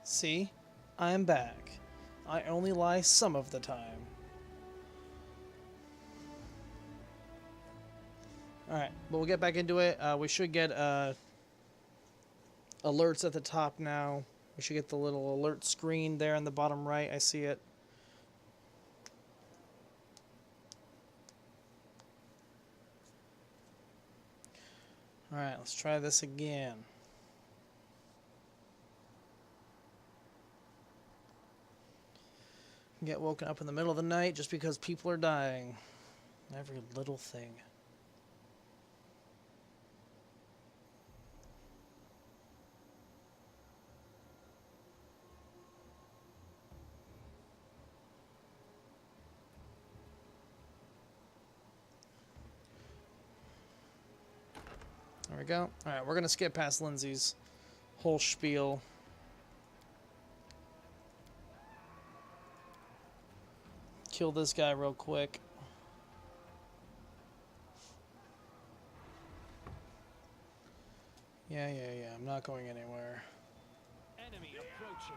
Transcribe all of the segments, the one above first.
See? I'm back. I only lie some of the time. Alright, but we'll get back into it. We should get alerts at the top now. We should get the little alert screen there in the bottom right. I see it. Alright, let's try this again. Get woken up in the middle of the night just because people are dying. Every little thing. There we go. Alright, we're going to skip past Lindsay's whole spiel. Kill this guy real quick. Yeah. I'm not going anywhere. Enemy approaching.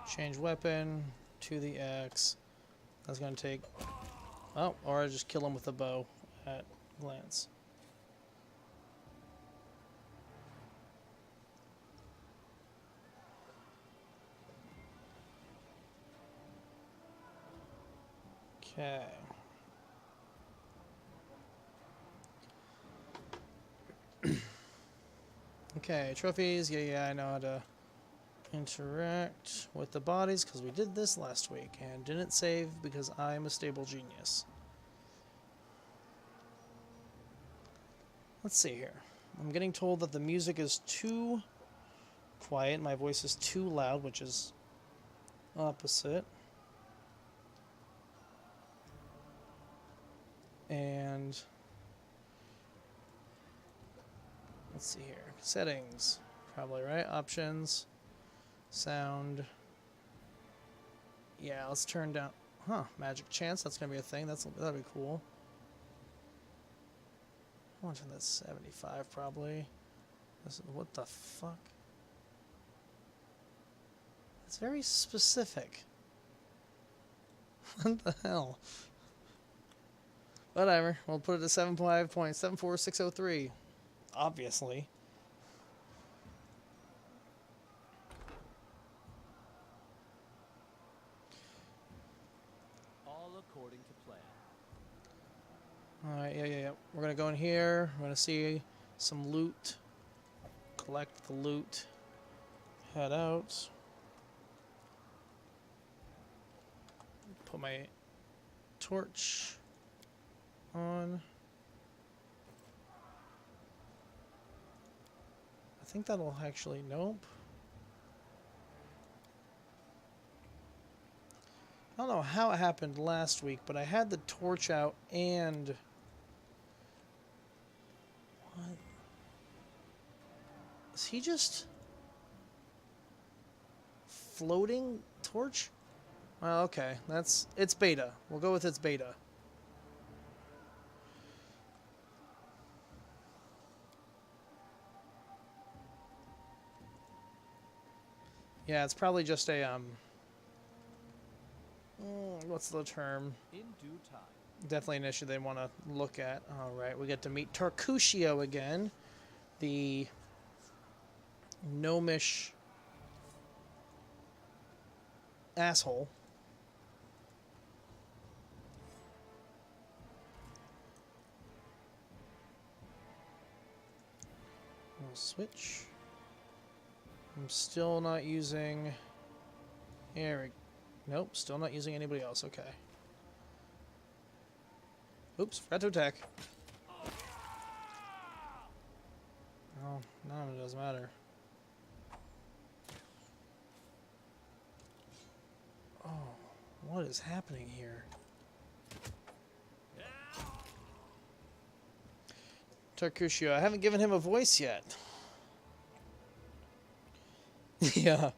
Change weapon to the X. That's going to take... Oh, or I just kill him with a bow at glance. Okay. Okay, trophies. Yeah, I know how to interact with the bodies because we did this last week and didn't save because I'm a stable genius. Let's see here. I'm getting told that the music is too quiet. My voice is too loud, which is opposite. And let's see here. Settings, probably right. Options, sound. Yeah, let's turn down. Huh? Magic chance. That's gonna be a thing. That'd be cool. I want to turn that 75 probably. What the fuck? It's very specific. What the hell? Whatever. We'll put it to 75.74603. Obviously. All according to plan. Alright, yeah. We're gonna go in here. We're gonna see some loot. Collect the loot. Head out. Put my torch on. I think that'll actually... Nope. I don't know how it happened last week, but I had the torch out and... What? Is he just... floating torch? Well, okay. It's beta. We'll go with its beta. Yeah, it's probably just a, what's the term? In due time. Definitely an issue they want to look at. Alright, we get to meet Tarkuscio again. The gnomish asshole. We'll switch. I'm still not using... Eric. Nope, still not using anybody else. Okay. Oops, forgot to attack. Oh, no, it doesn't matter. Oh, what is happening here? Tarkuscio, I haven't given him a voice yet. Yeah.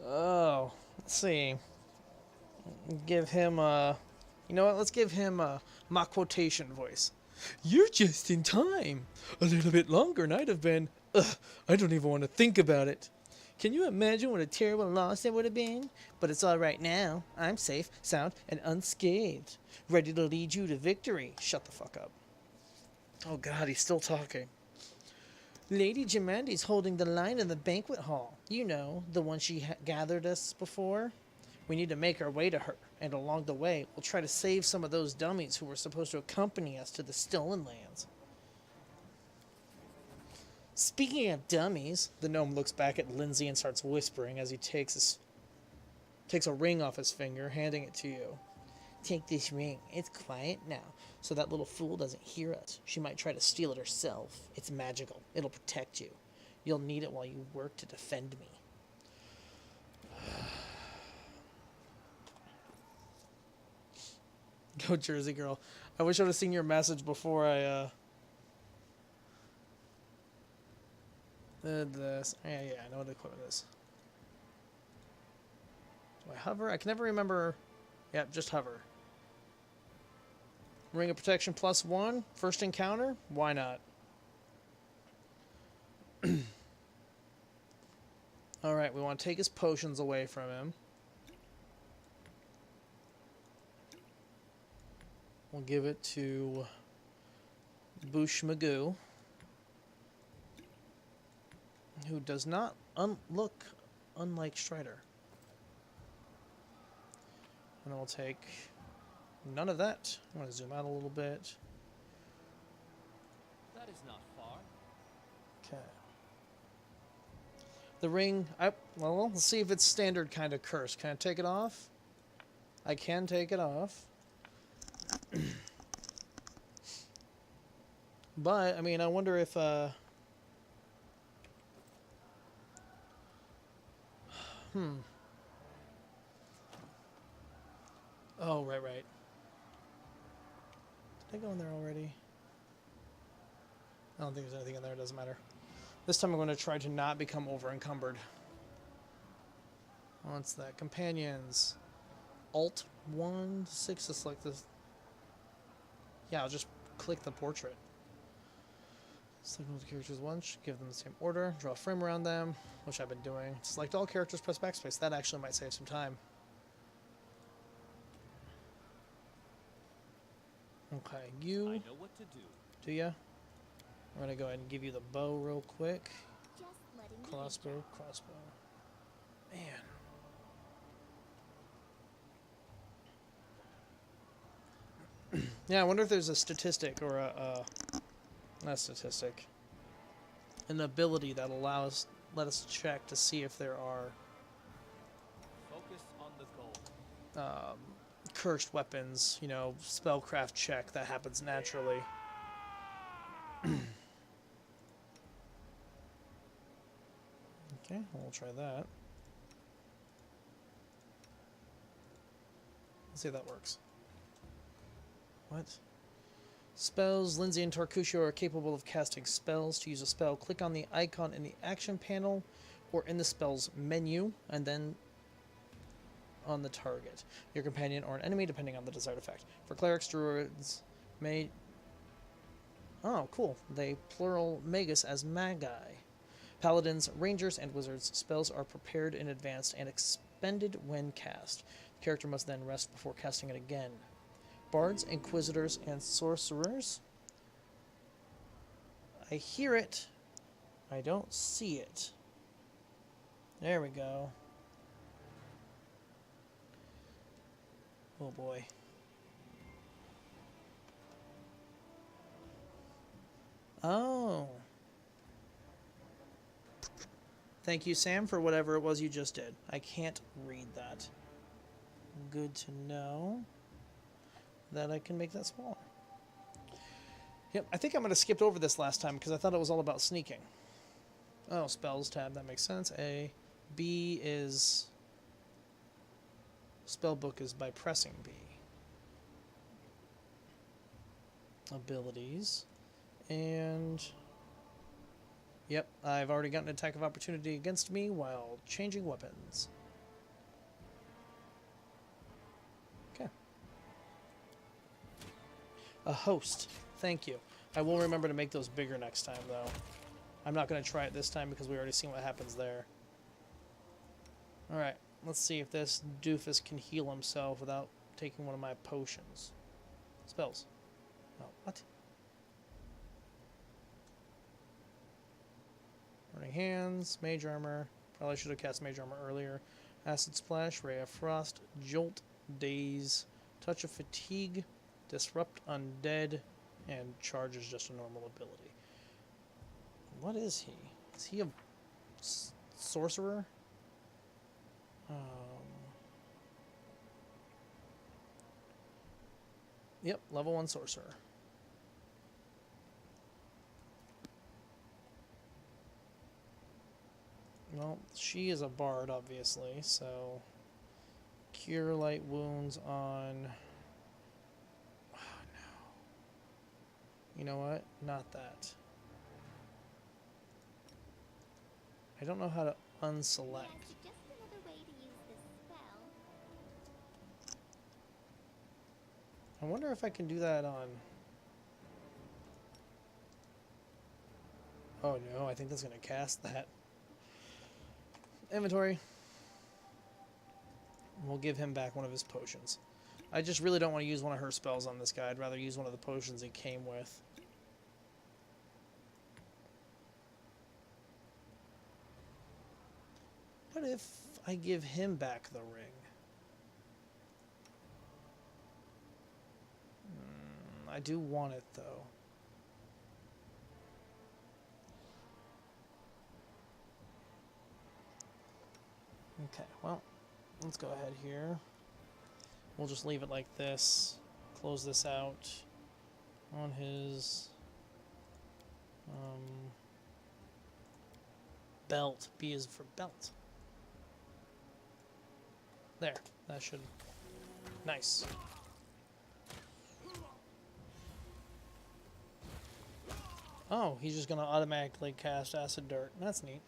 Oh, let's see. Give him a... You know what? Let's give him my quotation voice. You're just in time. A little bit longer and I'd have been Ugh, I don't even want to think about it. Can you imagine what a terrible loss it would have been? But it's all right now. I'm safe, sound, and unscathed. Ready to lead you to victory. Shut the fuck up. Oh god, he's still talking. Lady Jamandi's holding the line in the banquet hall. You know, the one she gathered us before. We need to make our way to her, and along the way, we'll try to save some of those dummies who were supposed to accompany us to the stolen lands. Speaking of dummies, the gnome looks back at Lindsay and starts whispering as he takes a ring off his finger, handing it to you. Take this ring. It's quiet now, so that little fool doesn't hear us. She might try to steal it herself. It's magical. It'll protect you. You'll need it while you work to defend me. Go Jersey girl. I wish I would have seen your message before I did this. Yeah, I know what the equipment is. Do I hover? I can never remember. Yep, just hover. Ring of Protection +1. First encounter? Why not? Alright, we want to take his potions away from him. We'll give it to Boosh Magoo, who does not look unlike Strider. And we'll take none of that. I'm going to zoom out a little bit. That is not far. Okay. The ring, well, let's see if it's standard kind of curse. Can I take it off? I can take it off. But, I mean, I wonder if, Oh, right. Did I go in there already? I don't think there's anything in there. It doesn't matter. This time I'm going to try to not become over-encumbered. What's that? Companions. Alt 1 to 6 to select this. Yeah, I'll just click the portrait. Select the characters once, give them the same order, draw a frame around them, which I've been doing. Select all characters, press backspace. That actually might save some time. Okay, you. I know what to do. Do ya? I'm gonna go ahead and give you the bow real quick. Crossbow. Man. Yeah, I wonder if there's a statistic or not a statistic, an ability that let us check to see if there are Focus on the goal. cursed weapons, you know, spellcraft check that happens naturally. Okay, we'll try that. Let's see if that works. What? Spells. Lindsay and Tarkusho are capable of casting spells. To use a spell, click on the icon in the action panel or in the spells menu, and then on the target, your companion or an enemy, depending on the desired effect. For clerics, druids may... Oh, cool. They plural magus as magi. Paladins, rangers, and wizards' spells are prepared in advance and expended when cast. The character must then rest before casting it again. Bards, inquisitors, and sorcerers. I hear it. I don't see it. There we go. Oh boy. Oh. Thank you, Sam, for whatever it was you just did. I can't read that. Good to know that I can make that smaller. Yep, I think I might have skipped over this last time because I thought it was all about sneaking. Oh, spells tab, that makes sense. A. B is... Spellbook is by pressing B. Abilities. And... Yep, I've already gotten an attack of opportunity against me while changing weapons. Okay. A host. Thank you. I will remember to make those bigger next time, though. I'm not going to try it this time because we already seen what happens there. Alright, let's see if this doofus can heal himself without taking one of my potions. Spells. Oh, what? Burning Hands, Mage Armor. Probably should have cast Mage Armor earlier. Acid Splash, Ray of Frost, Jolt, Daze, Touch of Fatigue, Disrupt Undead, and Charge is just a normal ability. What is he? Is he a sorcerer? Yep, level 1 sorcerer. Well, she is a bard, obviously, so cure light wounds on... Oh, no. You know what? Not that. I don't know how to unselect. Yeah, just another way to use this spell. I wonder if I can do that on... Oh no, I think that's going to cast that. Inventory. We'll give him back one of his potions. I just really don't want to use one of her spells on this guy. I'd rather use one of the potions he came with. What if I give him back the ring? I do want it, though. Okay, well, let's go ahead here. We'll just leave it like this. Close this out on his belt. B is for belt. There, that should... Nice. Oh, he's just gonna automatically cast Acid Dirt. That's neat.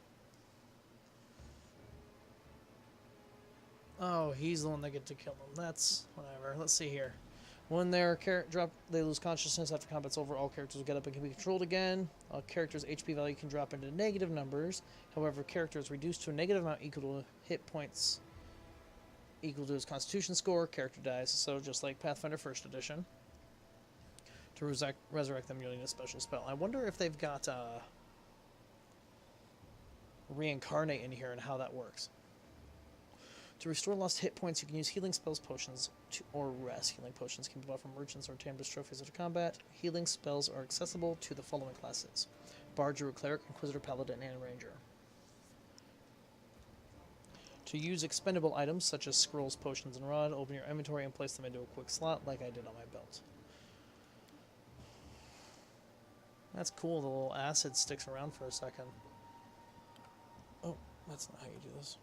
Oh, he's the one that get to kill them. That's whatever. Let's see here. When their drop, they lose consciousness after combat's over. All characters will get up and can be controlled again. A character's HP value can drop into negative numbers. However, character is reduced to a negative amount equal to hit points equal to his Constitution score. Character dies. So just like Pathfinder First Edition. To resurrect them, you'll need a special spell. I wonder if they've got Reincarnate in here and how that works. To restore lost hit points, you can use healing spells, potions, or rest. Healing potions can be bought from merchants or obtained as trophies after combat. Healing spells are accessible to the following classes: Bard, Druid, Cleric, Inquisitor, Paladin, and Ranger. To use expendable items such as scrolls, potions, and rod, open your inventory and place them into a quick slot like I did on my belt. That's cool, the little acid sticks around for a second. Oh, that's not how you do this.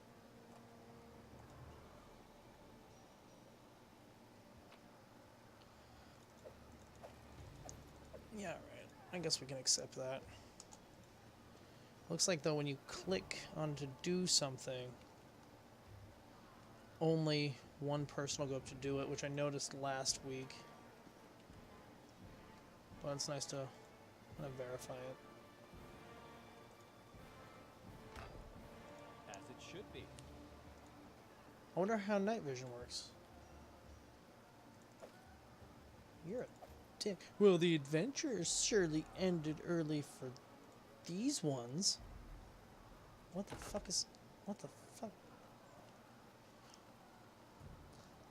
Yeah, right. I guess we can accept that. Looks like, though, when you click on to do something, only one person will go up to do it, which I noticed last week. But it's nice to kind of verify it. As it should be. I wonder how night vision works. You're a dick. Well, the adventure surely ended early for these ones. What the fuck is... What the fuck?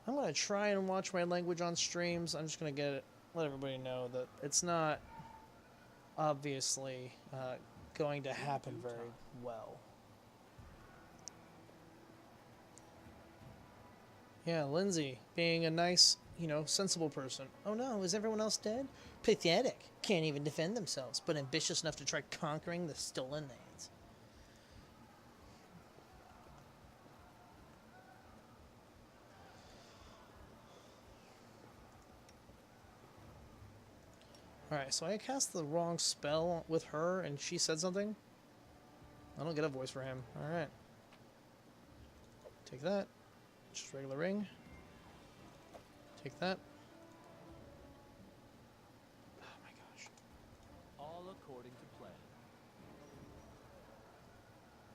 I'm going to try and watch my language on streams. I'm just going to let everybody know that it's not obviously going to happen very well. Yeah, Lindsay, being a nice, sensible person. Oh no, is everyone else dead? Pathetic. Can't even defend themselves, but ambitious enough to try conquering the stolen lands. Alright, so I cast the wrong spell with her and she said something? I don't get a voice for him. Alright. Take that. Just regular ring. Take that. Oh my gosh. All according to plan.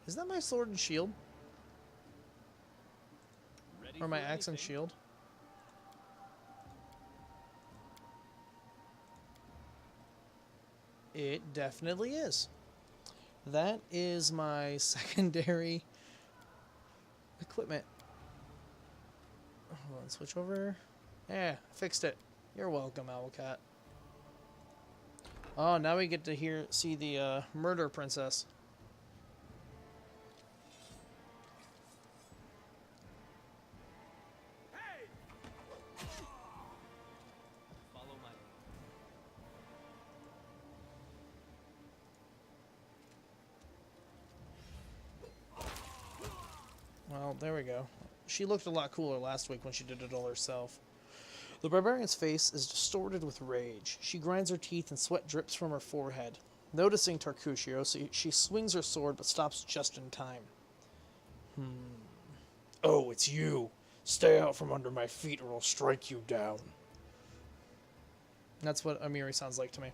Is that my sword and shield? Ready Or my for axe and anything. shield? It definitely is. That is my secondary equipment. Hold on, switch over. Yeah, fixed it. You're welcome, Owlcat. Oh, now we get to see the murder princess. Follow my lead. Well, there we go. She looked a lot cooler last week when she did it all herself. The barbarian's face is distorted with rage. She grinds her teeth and sweat drips from her forehead. Noticing Tarcusio, she swings her sword but stops just in time. Oh, it's you. Stay out from under my feet or I'll strike you down. That's what Amiri sounds like to me.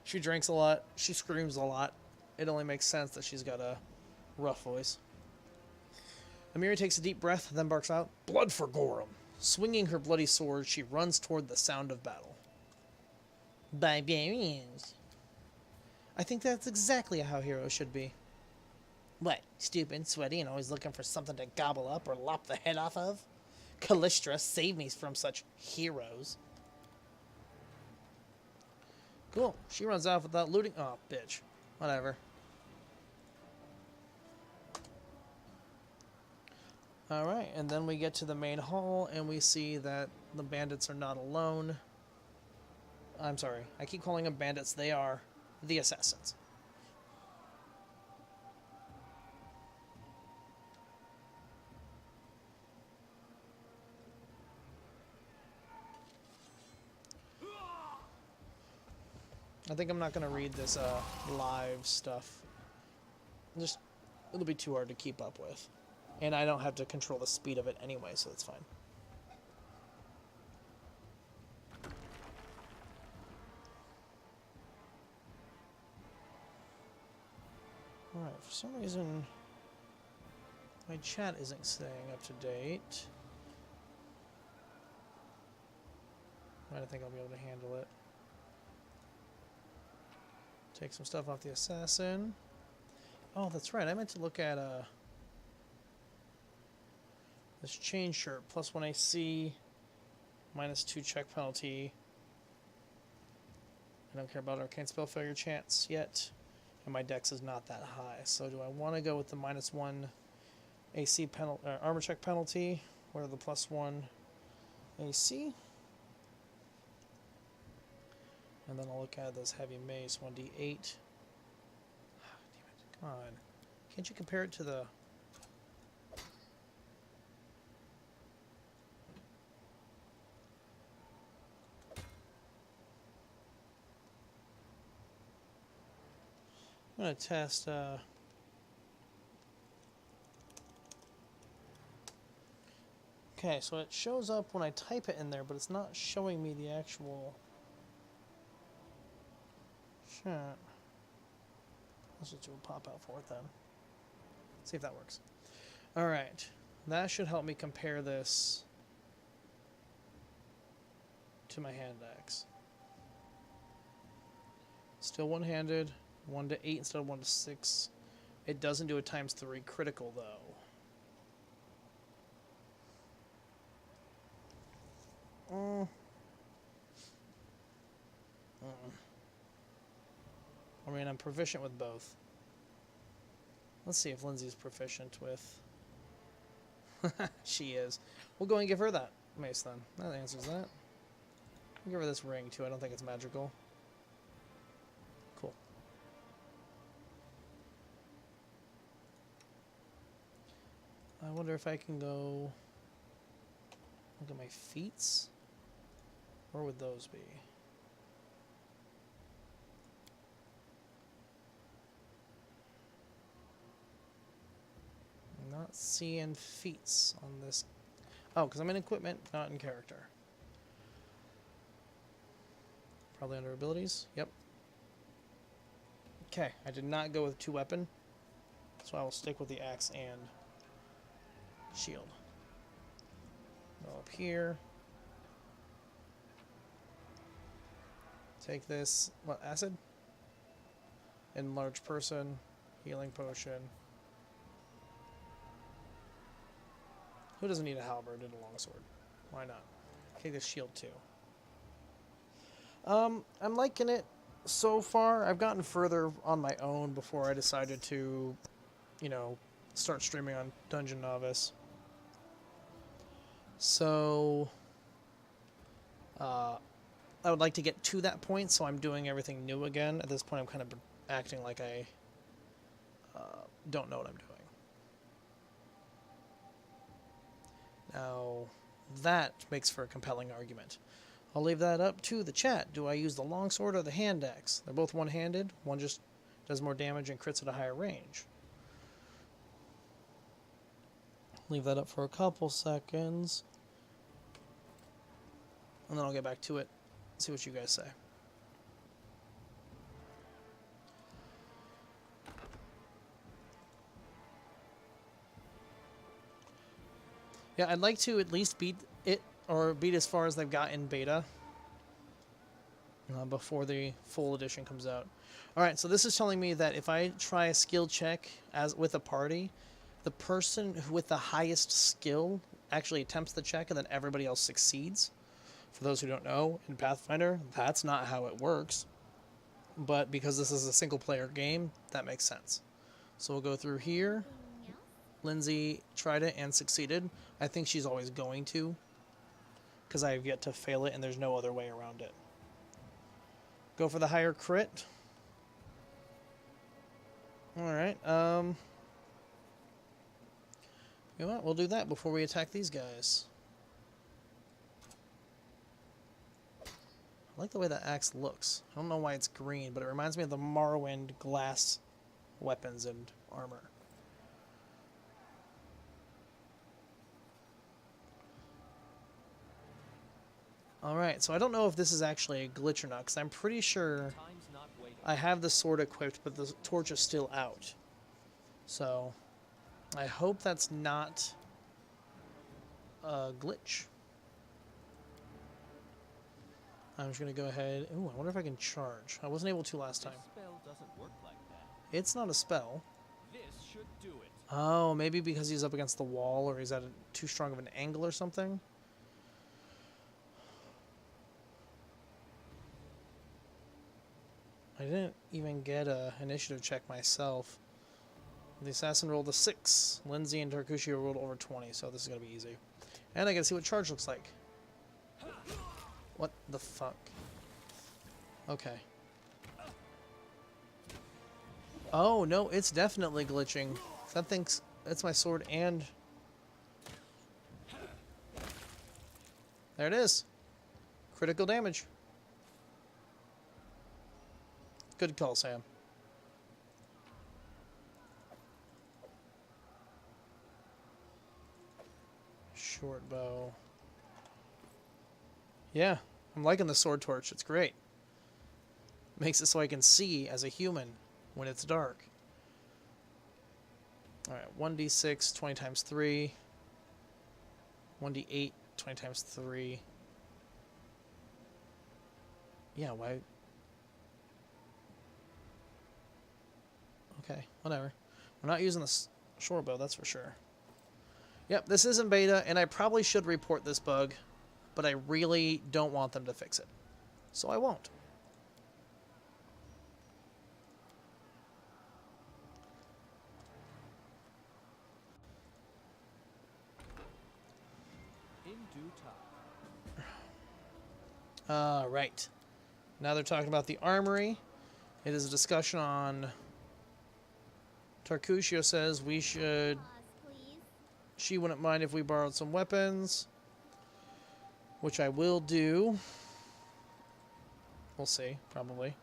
She drinks a lot. She screams a lot. It only makes sense that she's got a rough voice. Amiri takes a deep breath, then barks out, "Blood for Gorham!" Swinging her bloody sword, she runs toward the sound of battle. Barbarians. I think that's exactly how heroes should be. What, stupid, sweaty, and always looking for something to gobble up or lop the head off of? Callistra, save me from such heroes. Cool. She runs off without looting. Oh, bitch. Whatever. Alright, and then we get to the main hall, and we see that the bandits are not alone. I'm sorry, I keep calling them bandits. They are the assassins. I think I'm not going to read this live stuff. It'll be too hard to keep up with. And I don't have to control the speed of it anyway, so that's fine. Alright, for some reason my chat isn't staying up to date. I don't think I'll be able to handle it. Take some stuff off the assassin. Oh, that's right. I meant to look at this chain shirt. +1 AC, -2 check penalty. I don't care about arcane spell failure chance yet. And my dex is not that high. So do I want to go with the -1 AC armor check penalty or the +1 AC? And then I'll look at this heavy mace, 1d8. Ah, damn it, come on. Can't you compare it to the... I'm going to test... Okay, so it shows up when I type it in there, but it's not showing me the actual... Shit. Let's just do a pop-out for it then. See if that works. Alright. That should help me compare this to my hand axe. Still one-handed. 1 to 8 instead of 1 to 6. It doesn't do a ×3 critical, though. I mean, I'm proficient with both. Let's see if Lindsay's proficient with... She is. We'll go and give her that mace then. That answers that. I'll give her this ring too. I don't think it's magical. Cool. I wonder if I can go... Look at my feats? Where would those be? I'm not seeing feats on this. Oh, because I'm in equipment, not in character. Probably under abilities. Yep. Okay, I did not go with 2 weapon. So I will stick with the axe and shield. Go up here. Take this, what, acid? Enlarged person, healing potion. Who doesn't need a halberd and a longsword? Why not? Take this shield too. I'm liking it so far. I've gotten further on my own before I decided to, you know, start streaming on Dungeon Novice. So, I would like to get to that point, so I'm doing everything new again. At this point, I'm kind of acting like I don't know what I'm doing. Now, that makes for a compelling argument. I'll leave that up to the chat. Do I use the longsword or the hand axe? They're both one-handed. One just does more damage and crits at a higher range. Leave that up for a couple seconds. And then I'll get back to it. See what you guys say. Yeah, I'd like to at least beat it, or beat as far as they've got in beta before the full edition comes out. Alright, so this is telling me that if I try a skill check as with a party, the person with the highest skill actually attempts the check and then everybody else succeeds. For those who don't know, in Pathfinder, that's not how it works. But because this is a single-player game, that makes sense. So we'll go through here. Anything else? Lindsay tried it and succeeded. I think she's always going to, because I have yet to fail it and there's no other way around it. Go for the higher crit. Alright, you know what? We'll do that before we attack these guys. I like the way that axe looks. I don't know why it's green, but it reminds me of the Morrowind glass weapons and armor. Alright, so I don't know if this is actually a glitch or not, because I'm pretty sure Time's not waiting. I have the sword equipped, but the torch is still out. So, I hope that's not a glitch. I'm just going to go ahead... Ooh, I wonder if I can charge. I wasn't able to last time. This spell doesn't work like that. It's not a spell. This should do it. Oh, maybe because he's up against the wall, or he's at too strong of an angle or something? I didn't even get a initiative check myself. The assassin rolled a 6. Lindsay and Tarkushio rolled over 20, so this is going to be easy. And I get to see what charge looks like. What the fuck? Okay. Oh, no, it's definitely glitching. That thinks it's my sword and... There it is. Critical damage. Good call, Sam. Short bow. Yeah, I'm liking the sword torch. It's great. Makes it so I can see as a human when it's dark. Alright, 1d6, 20 times 3. 1d8, 20 times 3. Yeah, why... Okay, whatever. We're not using the short bow, that's for sure. Yep, this isn't beta, and I probably should report this bug, but I really don't want them to fix it. So I won't. In due time. Right. Now they're talking about the armory. It is a discussion on... Tarkushio says we should... Pause, please. She wouldn't mind if we borrowed some weapons. Which I will do. We'll see, probably.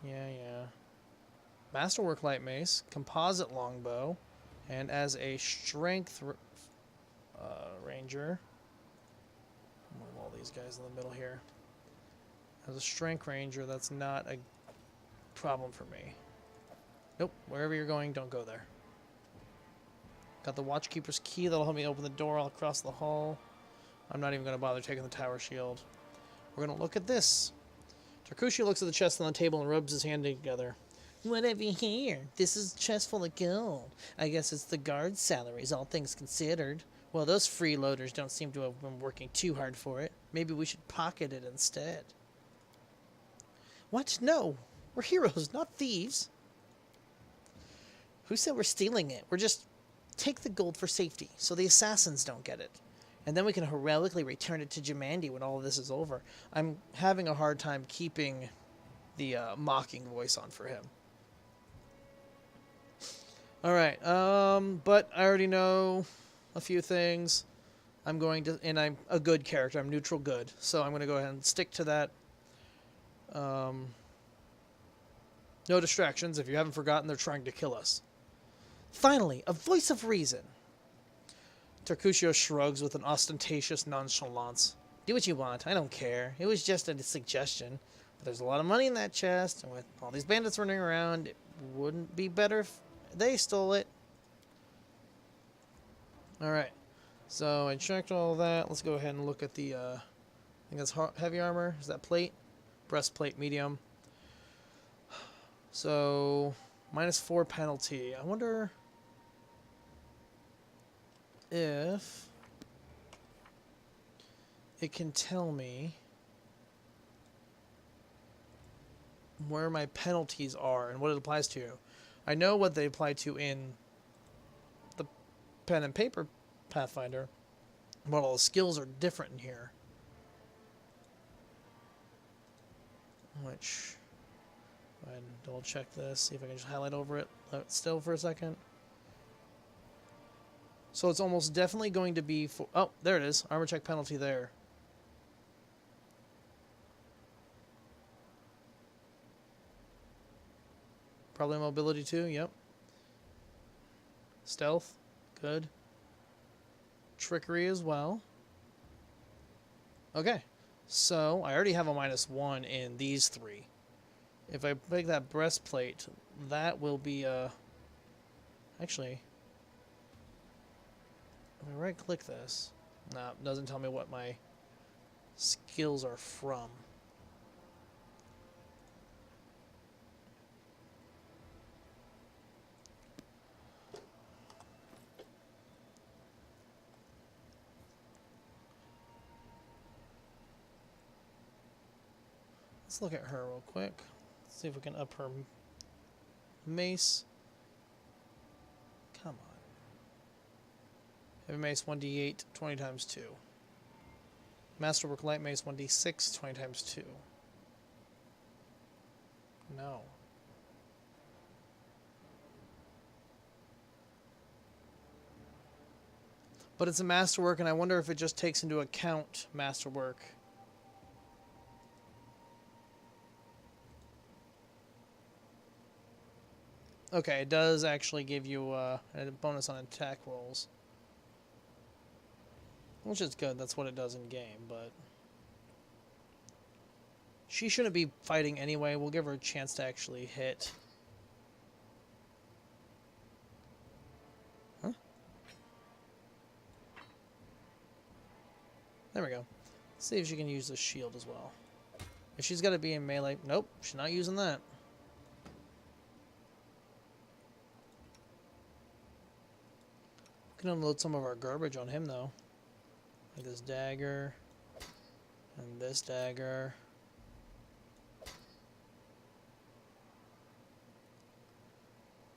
Yeah. Masterwork light mace, composite longbow, and as a strength ranger... Move all these guys in the middle here. As a strength ranger, that's not a problem for me. Nope. Wherever you're going, don't go there. Got the Watchkeeper's key that'll help me open the door all across the hall. I'm not even going to bother taking the tower shield. We're going to look at this. Tarkushi looks at the chest on the table and rubs his hand together. What have you here? This is a chest full of gold. I guess it's the guard's salaries, all things considered. Well, those freeloaders don't seem to have been working too hard for it. Maybe we should pocket it instead. What? No. We're heroes, not thieves. Who said we're stealing it? We're just... Take the gold for safety, so the assassins don't get it. And then we can heroically return it to Jamandi when all of this is over. I'm having a hard time keeping the mocking voice on for him. Alright, but I already know a few things. I'm going to... And I'm a good character. I'm neutral good. So I'm going to go ahead and stick to that. No distractions. If you haven't forgotten, they're trying to kill us. Finally, a voice of reason. Tarkushio shrugs with an ostentatious nonchalance. Do what you want. I don't care. It was just a suggestion. But there's a lot of money in that chest, and with all these bandits running around, it wouldn't be better if they stole it. Alright. So I checked all that. Let's go ahead and look at the, I think that's heavy armor. Is that plate? Breastplate, medium. So... -4 penalty. I wonder if it can tell me where my penalties are and what it applies to. I know what they apply to in the pen and paper Pathfinder, but all the skills are different in here. Which... Go ahead and double check this, see if I can just highlight over it still for a second. So it's almost definitely going to be for... Oh, there it is. Armor check penalty there. Probably mobility too, yep. Stealth, good. Trickery as well. Okay, so I already have a -1 in these three. If I make that breastplate, that will be, actually, if I right-click this, no, it doesn't tell me what my skills are from. Let's look at her real quick. See if we can up her mace. Come on. Heavy mace 1d8, 20 times 2. Masterwork light mace 1d6, 20 times 2. No. But it's a masterwork, and I wonder if it just takes into account masterwork. Okay, it does actually give you a bonus on attack rolls. Which is good, that's what it does in game, but... She shouldn't be fighting anyway, we'll give her a chance to actually hit. Huh? There we go. Let's see if she can use the shield as well. If she's got to be in melee... Nope, she's not using that. We can unload some of our garbage on him, though. Like this dagger. And this dagger.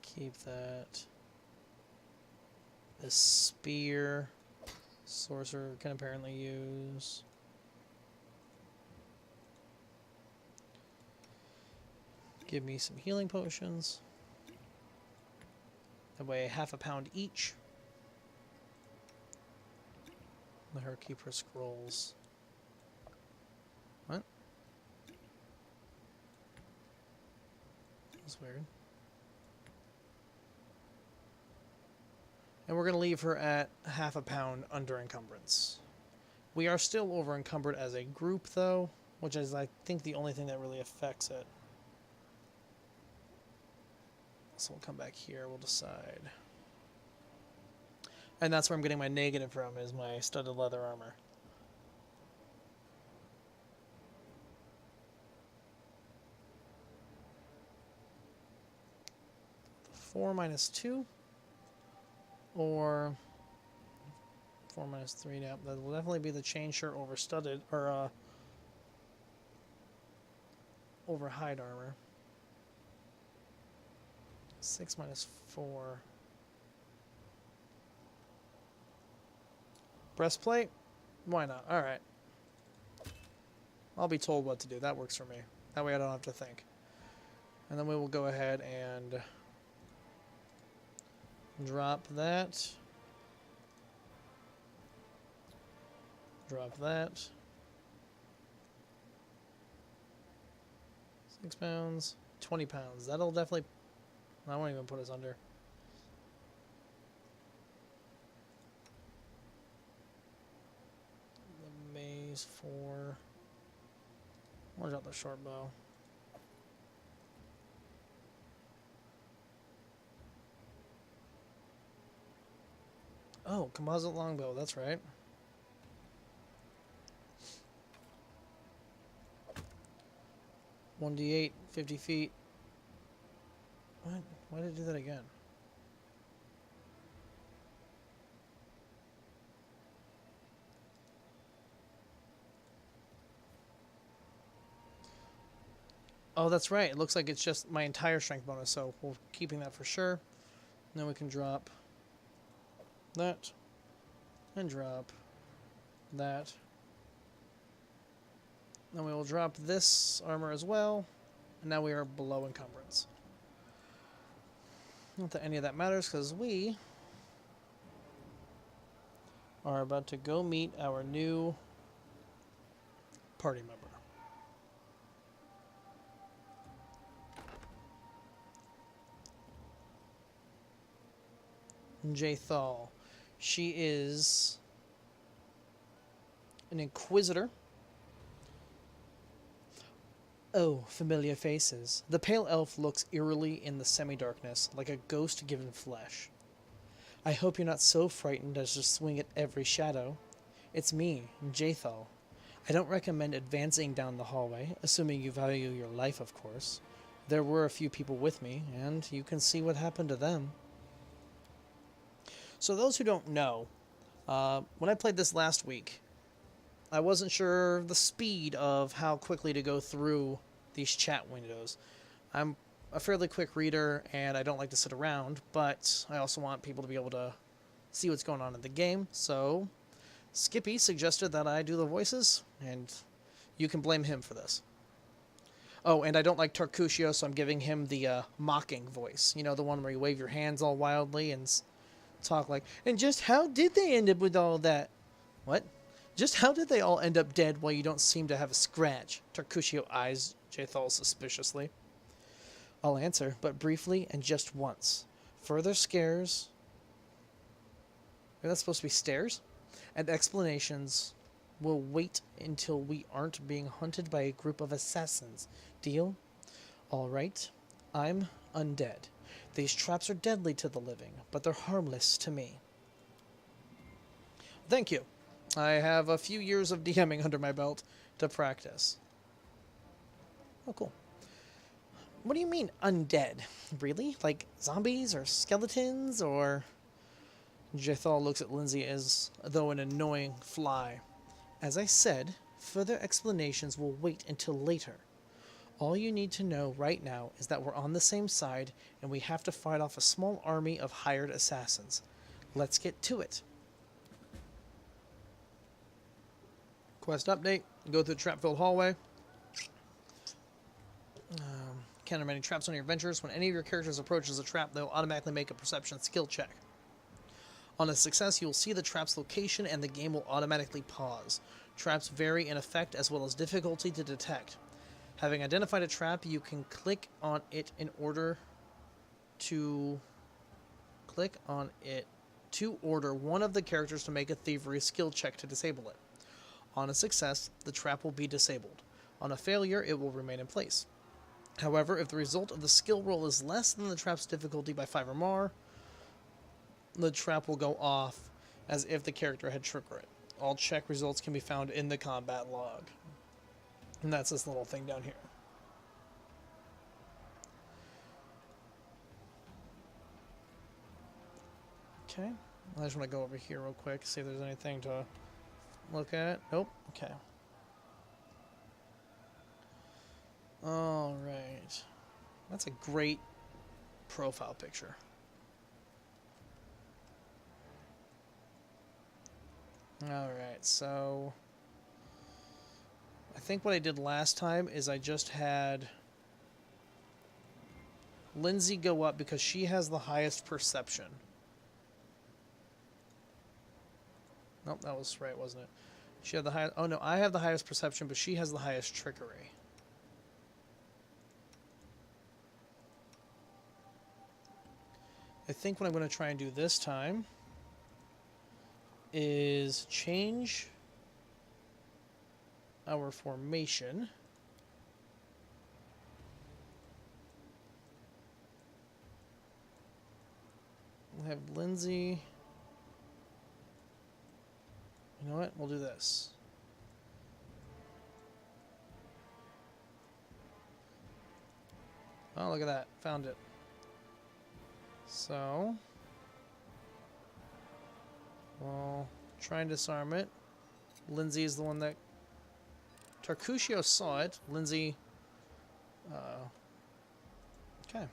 Keep that. This spear. Sorcerer can apparently use. Give me some healing potions. That weigh half a pound each. Let her keep her scrolls. What? That's weird. And we're going to leave her at half a pound under encumbrance. We are still over encumbered as a group, though, which is, I think, the only thing that really affects it. So we'll come back here. We'll decide. And that's where I'm getting my negative from, is my studded leather armor. 4 minus 2, or 4 minus 3. Yeah, that will definitely be the chain shirt over studded, or over hide armor. 6 minus 4. Breastplate? Why not? Alright. I'll be told what to do. That works for me. That way I don't have to think. And then we will go ahead and drop that. Drop that. 6 pounds. 20 pounds. That'll definitely... I won't even put us under. The maze 4. I'll drop the short bow. Oh, composite longbow, that's right. $1d8, 50 feet. What? Why did it do that again? Oh, that's right. It looks like it's just my entire strength bonus, so we're keeping that for sure. And then we can drop that, and drop that. Then we will drop this armor as well, and now we are below encumbrance. Not that any of that matters, because we are about to go meet our new party member. Jaethal. She is an inquisitor. Oh, familiar faces. The pale elf looks eerily in the semi-darkness, like a ghost given flesh. I hope you're not so frightened as to swing at every shadow. It's me, Jaethal. I don't recommend advancing down the hallway, assuming you value your life, of course. There were a few people with me, and you can see what happened to them. So those who don't know, when I played this last week, I wasn't sure the speed of how quickly to go through these chat windows. I'm a fairly quick reader, and I don't like to sit around, but I also want people to be able to see what's going on in the game. So Skippy suggested that I do the voices, and you can blame him for this. Oh, and I don't like Tarkushio, so I'm giving him the mocking voice. You know, the one where you wave your hands all wildly and talk like, and just how did they end up with all that? What? Just how did they all end up dead while you don't seem to have a scratch? Tarkushio eyes Jaethal suspiciously. I'll answer, but briefly and just once. Further scares... Are that supposed to be stairs? And explanations will wait until we aren't being hunted by a group of assassins. Deal? All right. I'm undead. These traps are deadly to the living, but they're harmless to me. Thank you. I have a few years of DMing under my belt to practice. Oh, cool. What do you mean, undead? Really? Like zombies or skeletons or... Jaethal looks at Lindsay as though an annoying fly. As I said, further explanations will wait until later. All you need to know right now is that we're on the same side, and we have to fight off a small army of hired assassins. Let's get to it. Quest update. Go through the trap-filled hallway. Counter many traps on your adventures. When any of your characters approaches a trap, they'll automatically make a perception skill check. On a success, you'll see the trap's location, and the game will automatically pause. Traps vary in effect as well as difficulty to detect. Having identified a trap, you can click on it in order to order one of the characters to make a thievery skill check to disable it. On a success, the trap will be disabled. On a failure, it will remain in place. However, if the result of the skill roll is less than the trap's difficulty by 5 or more, the trap will go off as if the character had triggered it. All check results can be found in the combat log. And that's this little thing down here. Okay. I just want to go over here real quick, see if there's anything to look at. Nope. Okay. Alright. That's a great profile picture. Alright, so I think what I did last time is I just had Lindsay go up because she has the highest perception. Nope, that was right, wasn't it? She had the highest... Oh, no, I have the highest perception, but she has the highest trickery. I think what I'm going to try and do this time is change our formation. We'll have Lindsay... You know what? We'll do this. Oh, look at that. Found it. So, we'll try and disarm it. Lindsay is the one that... Tarkusio saw it. Lindsay... okay.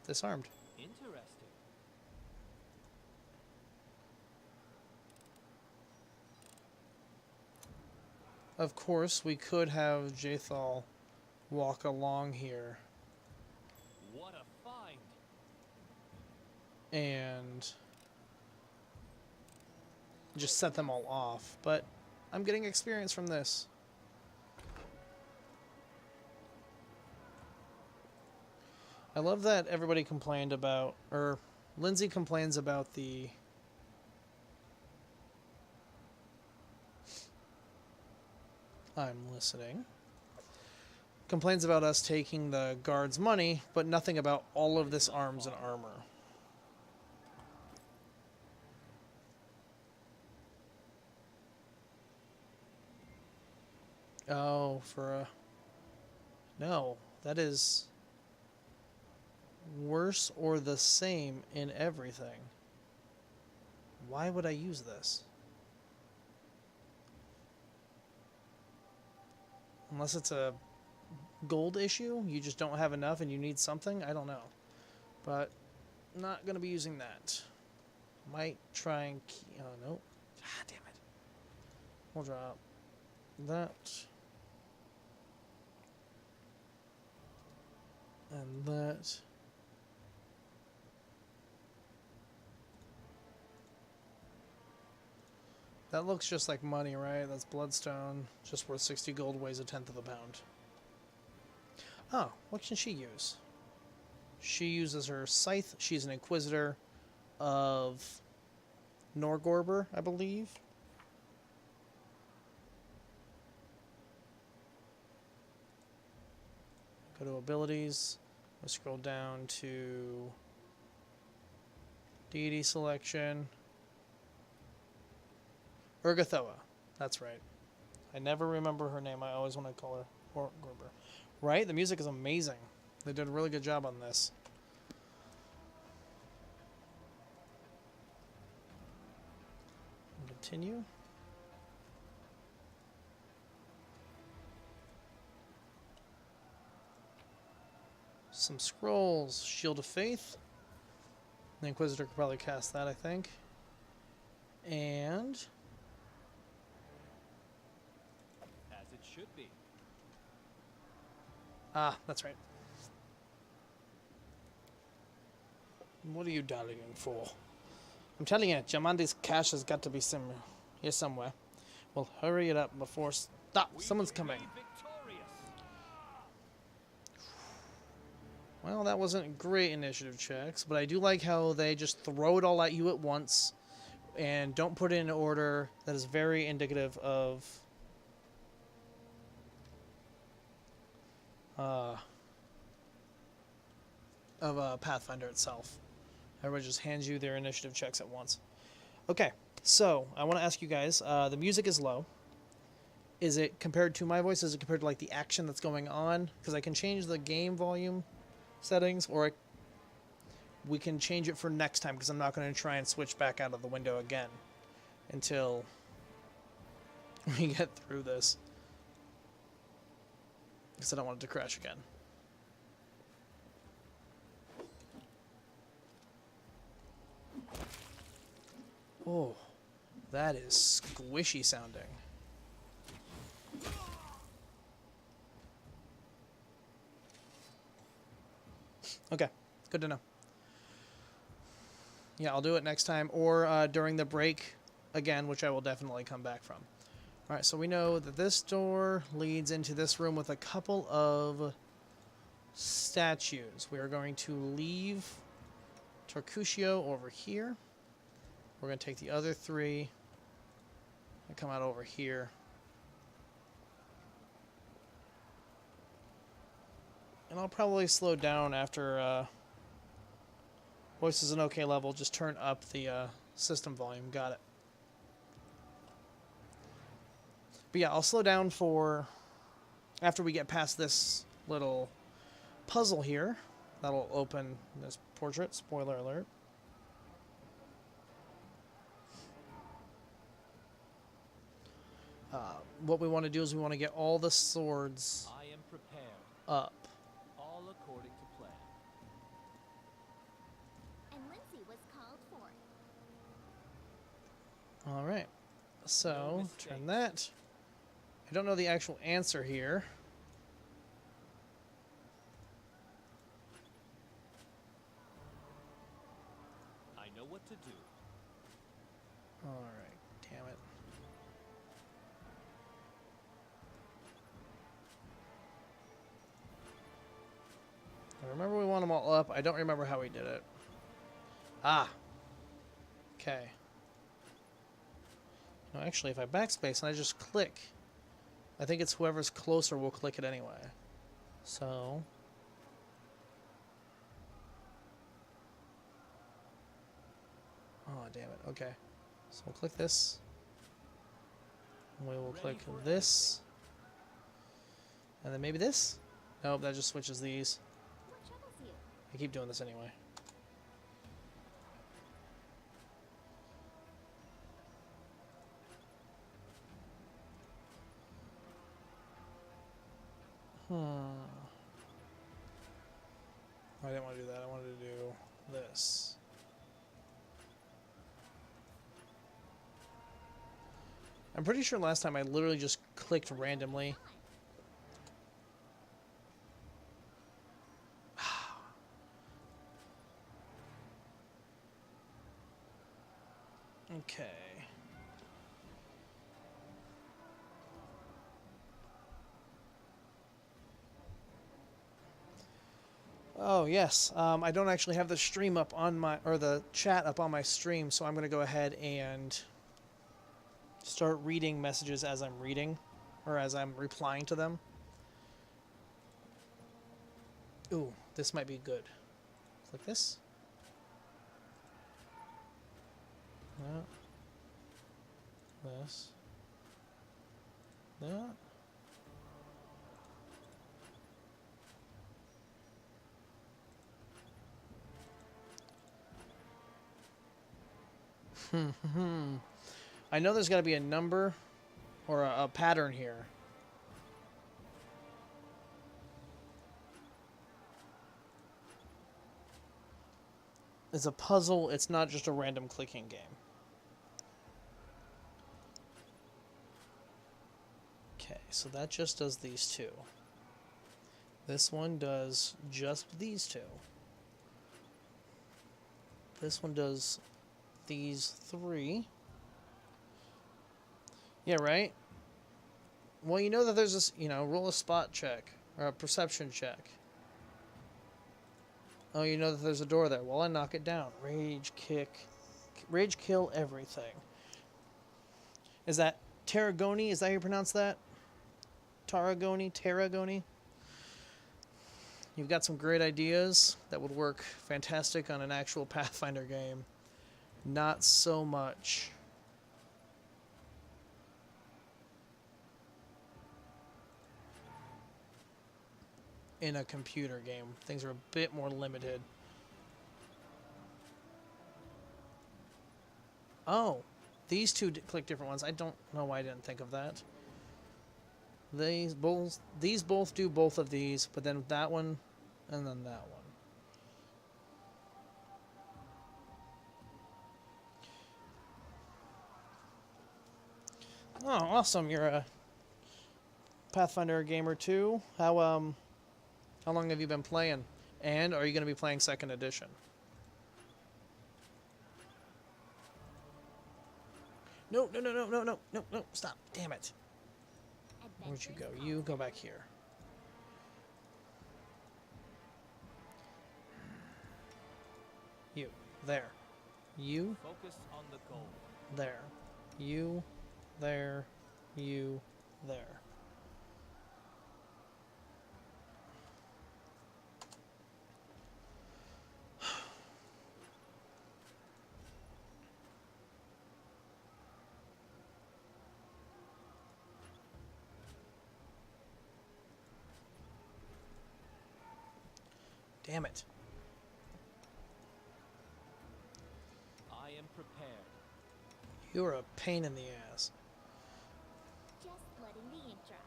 Disarmed. Interesting. Of course, we could have Jathal walk along here What a find! and just set them all off, but I'm getting experience from this. I love that everybody complained about, or Lindsay complains about the I'm listening. Complains about us taking the guards' money, but nothing about all of this arms and armor. Oh, for a... No, that is worse or the same in everything. Why would I use this? Unless it's a gold issue, you just don't have enough and you need something, I don't know. But not going to be using that. Might try and... Oh, nope. Ah, damn it. We'll drop that. And that. That looks just like money, right? That's bloodstone. Just worth 60 gold, weighs a tenth of a pound. Oh, what can she use? She uses her scythe. She's an inquisitor of Norgorber, I believe. Go to abilities. We'll scroll down to deity selection. Urgathoa. That's right. I never remember her name. I always want to call her Norgorber. Right? The music is amazing. They did a really good job on this. Continue. Some scrolls. Shield of Faith. The Inquisitor could probably cast that, I think. And... As it should be. Ah, that's right. What are you dallying for? I'm telling you, Jamandi's cash has got to be here somewhere. Well, hurry it up before... Stop! Someone's coming. Well, that wasn't great initiative checks, but I do like how they just throw it all at you at once and don't put it in order. That is very indicative of of Pathfinder itself. Everybody just hands you their initiative checks at once. Okay, so I want to ask you guys. The music is low. Is it compared to my voice? Is it compared to like the action that's going on? Because I can change the game volume settings, or we can change it for next time. Because I'm not going to try and switch back out of the window again until we get through this. Because I don't want it to crash again. Oh, that is squishy sounding. Okay, good to know. Yeah, I'll do it next time, or during the break again, which I will definitely come back from. All right, so we know that this door leads into this room with a couple of statues. We are going to leave Torcusio over here. We're going to take the other three and come out over here. And I'll probably slow down after voice is an okay level. Just turn up the system volume. Got it. But yeah, I'll slow down for after we get past this little puzzle here. That'll open this portrait. Spoiler alert. What we want to do is we want to get all the swords I am prepared. up. All according to plan. And Lindsay was called for. All right. No So mistakes. turn that. I don't know the actual answer here. I know what to do. All right. Damn it. I remember we want them all up. I don't remember how we did it. Ah. Okay. No, actually, if I backspace and I just click, I think it's whoever's closer will click it anyway. So. Oh, damn it. Okay. So we'll click this. And we will click this. And then maybe this? Nope, that just switches these. What troubles you? I keep doing this anyway. I didn't want to do that. I wanted to do this. I'm pretty sure last time I literally just clicked randomly. Okay. Oh, yes. I don't actually have the stream up on my, or the chat up on my stream, so I'm going to go ahead and start reading messages as I'm reading, or as I'm replying to them. Ooh, this might be good. Like this. That. This. That. I know there's got to be a number or a pattern here. It's a puzzle. It's not just a random clicking game. Okay, so that just does these two. This one does just these two. This one does these three. Yeah, right? Well, you know that there's this, roll a spot check or a perception check. Oh, you know that there's a door there. Well, I knock it down. Rage kill everything. Is that Tarragoni? Is that how you pronounce that? Tarragoni? You've got some great ideas that would work fantastic on an actual Pathfinder game. Not so much in a computer game. Things are a bit more limited. Oh, these two click different ones. I don't know why I didn't think of that. These both do both of these, but then that one and then that one. Oh, awesome. You're a Pathfinder gamer too. How long have you been playing? And are you going to be playing second edition? No, no, no, no, no, no, no, no, stop. Damn it. Where'd you go? You go back here. You. There. You. Focus on the goal. There. You. There. You. There. Damn it. I am prepared. You're a pain in the ass. Just letting the ink dry.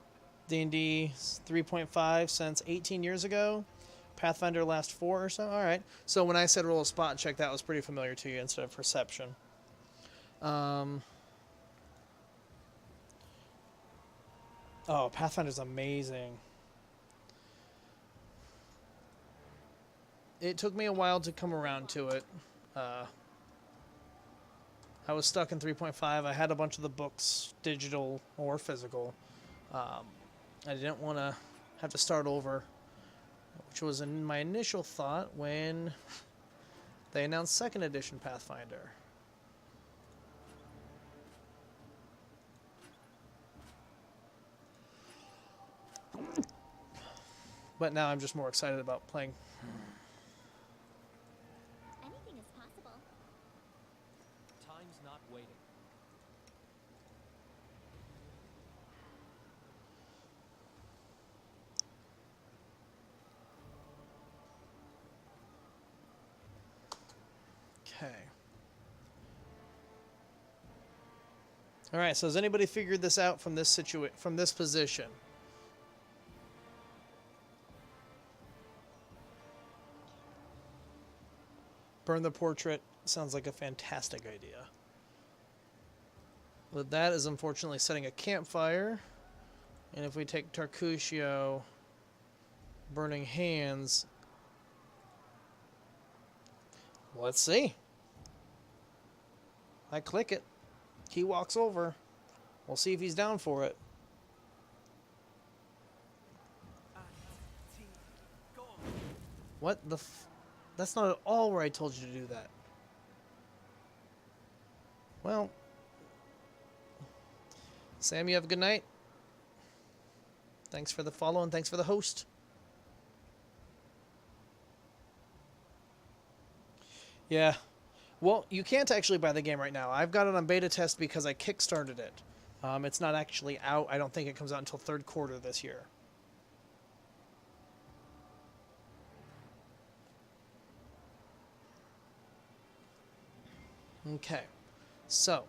D&D 3.5 since 18 years ago. Pathfinder last 4 or so. All right. So when I said roll a spot check, that was pretty familiar to you instead of perception. Oh, Pathfinder's amazing. It took me a while to come around to it. I was stuck in 3.5. I had a bunch of the books, digital or physical. I didn't want to have to start over, which was in my initial thought when they announced second edition Pathfinder. But now I'm just more excited about playing. Anything is possible. Time's not waiting. Okay. All right. So has anybody figured this out from this position? Burn the portrait sounds like a fantastic idea. But that is unfortunately setting a campfire. And if we take Tarcusio, burning hands, let's see. I click it. He walks over. We'll see if he's down for it. What the That's not at all where I told you to do that. Well, Sam, you have a good night. Thanks for the follow and thanks for the host. Yeah. Well, you can't actually buy the game right now. I've got it on beta test because I kickstarted it. It's not actually out. I don't think it comes out until third quarter this year. Okay, so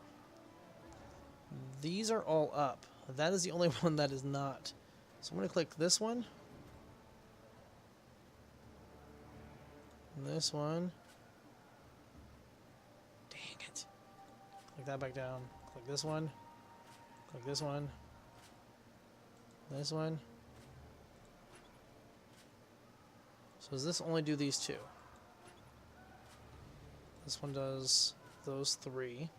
these are all up. That is the only one that is not. So I'm going to click this one. This one. Dang it. Click that back down. Click this one. Click this one. This one. So does this only do these two? This one does those three.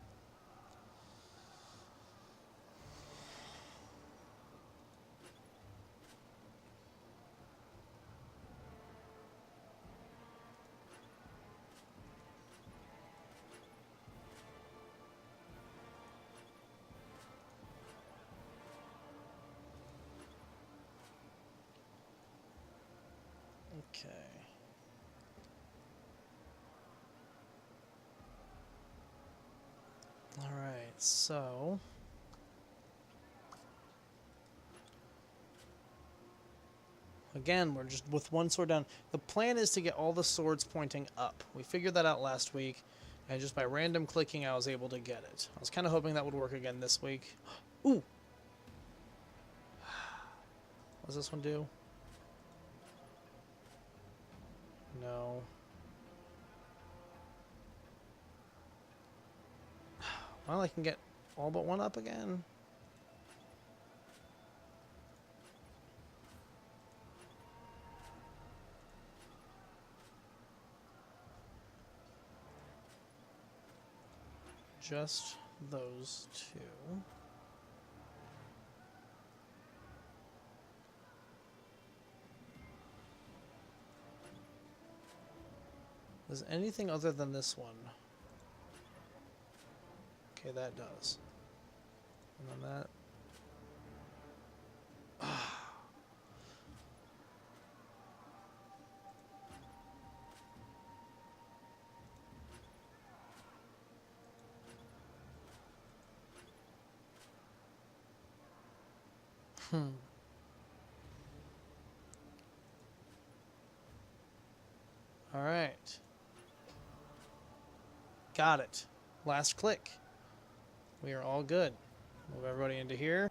Okay. Alright, so... Again, we're just with one sword down. The plan is to get all the swords pointing up. We figured that out last week, and just by random clicking, I was able to get it. I was kind of hoping that would work again this week. Ooh! What does this one do? No. Well, I can get all but one up again. Just those two. Does anything other than this one? Okay, that does. And then that. All right. Got it. Last click. We are all good. Move everybody into here.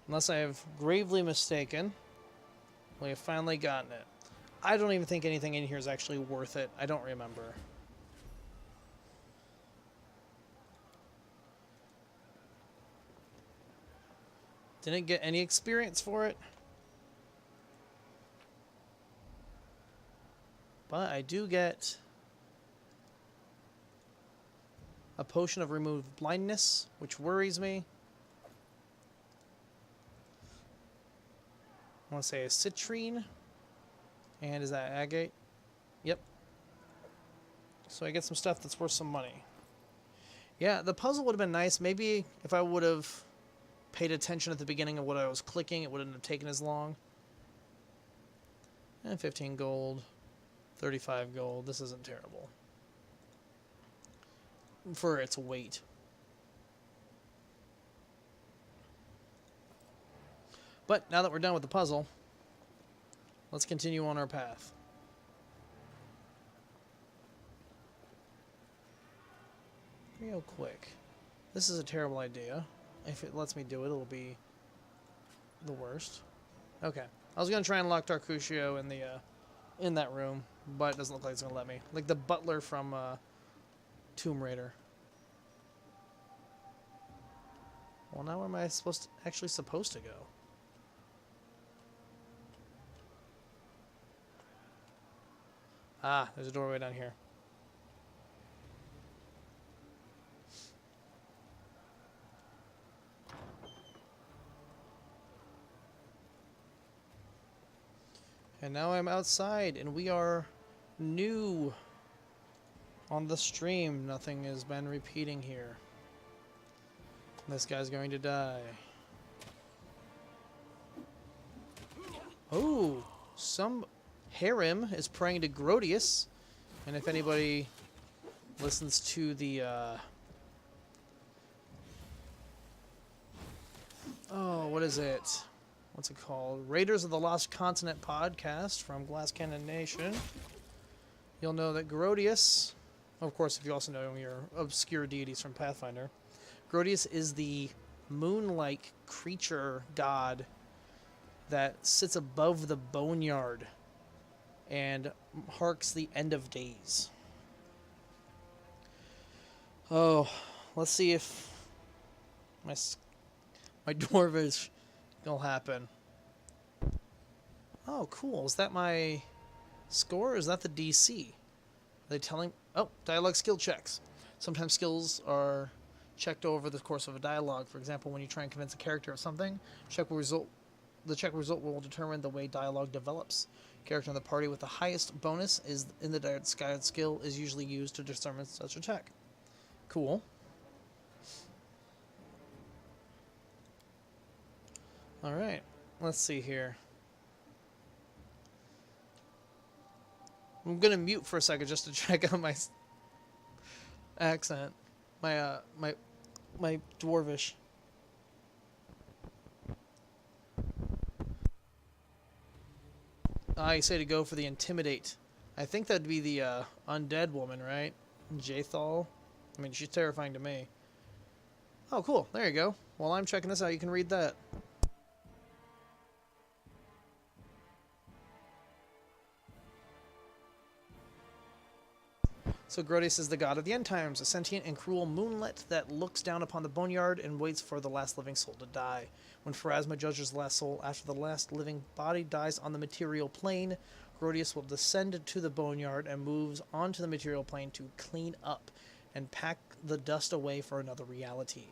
Unless I have gravely mistaken, we have finally gotten it. I don't even think anything in here is actually worth it. I don't remember. Didn't get any experience for it. But I do get a potion of removed blindness, which worries me. I want to say a citrine. And is that agate? Yep. So I get some stuff that's worth some money. Yeah, the puzzle would have been nice. Maybe if I would have paid attention at the beginning of what I was clicking, it wouldn't have taken as long. And 15 gold. 35 gold. This isn't terrible. For its weight. But now that we're done with the puzzle, let's continue on our path. Real quick. This is a terrible idea. If it lets me do it, it'll be the worst. Okay. I was going to try and lock Tarkusio in that room, but it doesn't look like it's going to let me. Like the butler from Tomb Raider. Well, now where am I actually supposed to go? Ah, there's a doorway down here. And now I'm outside, and we are new on the stream. Nothing has been repeating here. This guy's going to die. Oh, some harem is praying to Grodius. And if anybody listens to the... oh, what is it? What's it called? Raiders of the Lost Continent podcast from Glass Cannon Nation. You'll know that Grodius, of course, if you also know your obscure deities from Pathfinder, Grodius is the moon-like creature god that sits above the boneyard and harks the end of days. Oh, let's see if my dwarvish will happen. Oh, cool. Is that my score or is that the DC? Are they telling... Oh, dialogue skill checks. Sometimes skills are checked over the course of a dialogue. For example, when you try and convince a character of something, the check result will determine the way dialogue develops. Character in the party with the highest bonus is in the disguised skill is usually used to determine such a check. Cool. Alright, let's see here. I'm gonna mute for a second just to check out my accent. My dwarvish. You say to go for the intimidate. I think that'd be the undead woman, right? Jathal. I mean, she's terrifying to me. Oh, cool. There you go. While I'm checking this out, you can read that. So Grodius is the god of the end times, a sentient and cruel moonlet that looks down upon the boneyard and waits for the last living soul to die. When Pharasma judges the last soul after the last living body dies on the material plane, Grodius will descend to the boneyard and moves onto the material plane to clean up and pack the dust away for another reality.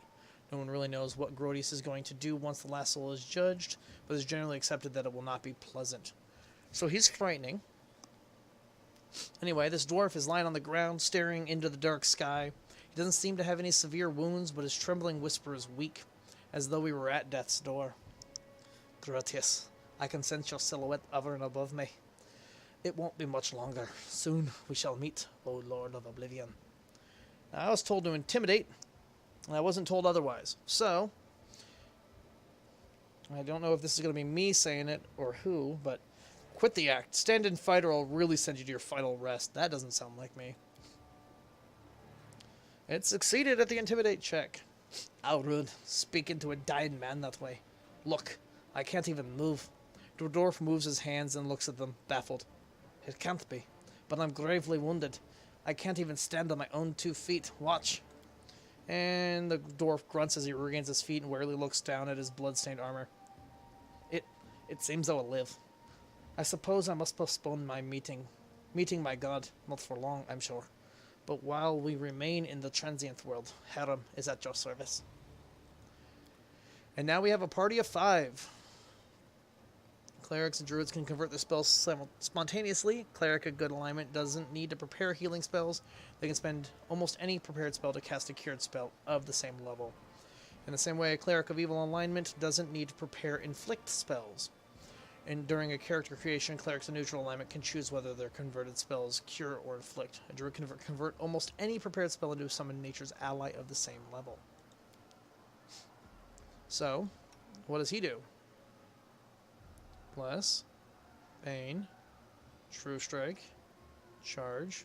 No one really knows what Grodius is going to do once the last soul is judged, but it's generally accepted that it will not be pleasant. So he's frightening. Anyway, this dwarf is lying on the ground, staring into the dark sky. He doesn't seem to have any severe wounds, but his trembling whisper is weak, as though we were at death's door. Grodius, I can sense your silhouette hovering above me. It won't be much longer. Soon we shall meet, O Lord of Oblivion. Now, I was told to intimidate, and I wasn't told otherwise. So, I don't know if this is going to be me saying it or who, but quit the act. Stand and fight or I'll really send you to your final rest. That doesn't sound like me. It succeeded at the intimidate check. How rude. Speaking to a dying man that way. Look, I can't even move. The dwarf moves his hands and looks at them, baffled. It can't be, but I'm gravely wounded. I can't even stand on my own 2 feet. Watch. And the dwarf grunts as he regains his feet and wearily looks down at his blood-stained armor. It seems I will live. I suppose I must postpone my meeting my god, not for long, I'm sure. But while we remain in the transient world, Harem is at your service. And now we have a party of 5. Clerics and druids can convert their spells spontaneously. Cleric of good alignment doesn't need to prepare healing spells. They can spend almost any prepared spell to cast a cured spell of the same level. In the same way, a cleric of evil alignment doesn't need to prepare inflict spells. And during a character creation, clerics of neutral alignment can choose whether their converted spells cure or inflict. A druid can convert almost any prepared spell into a summon nature's ally of the same level. So, what does he do? Bless, Bane, True Strike, Charge.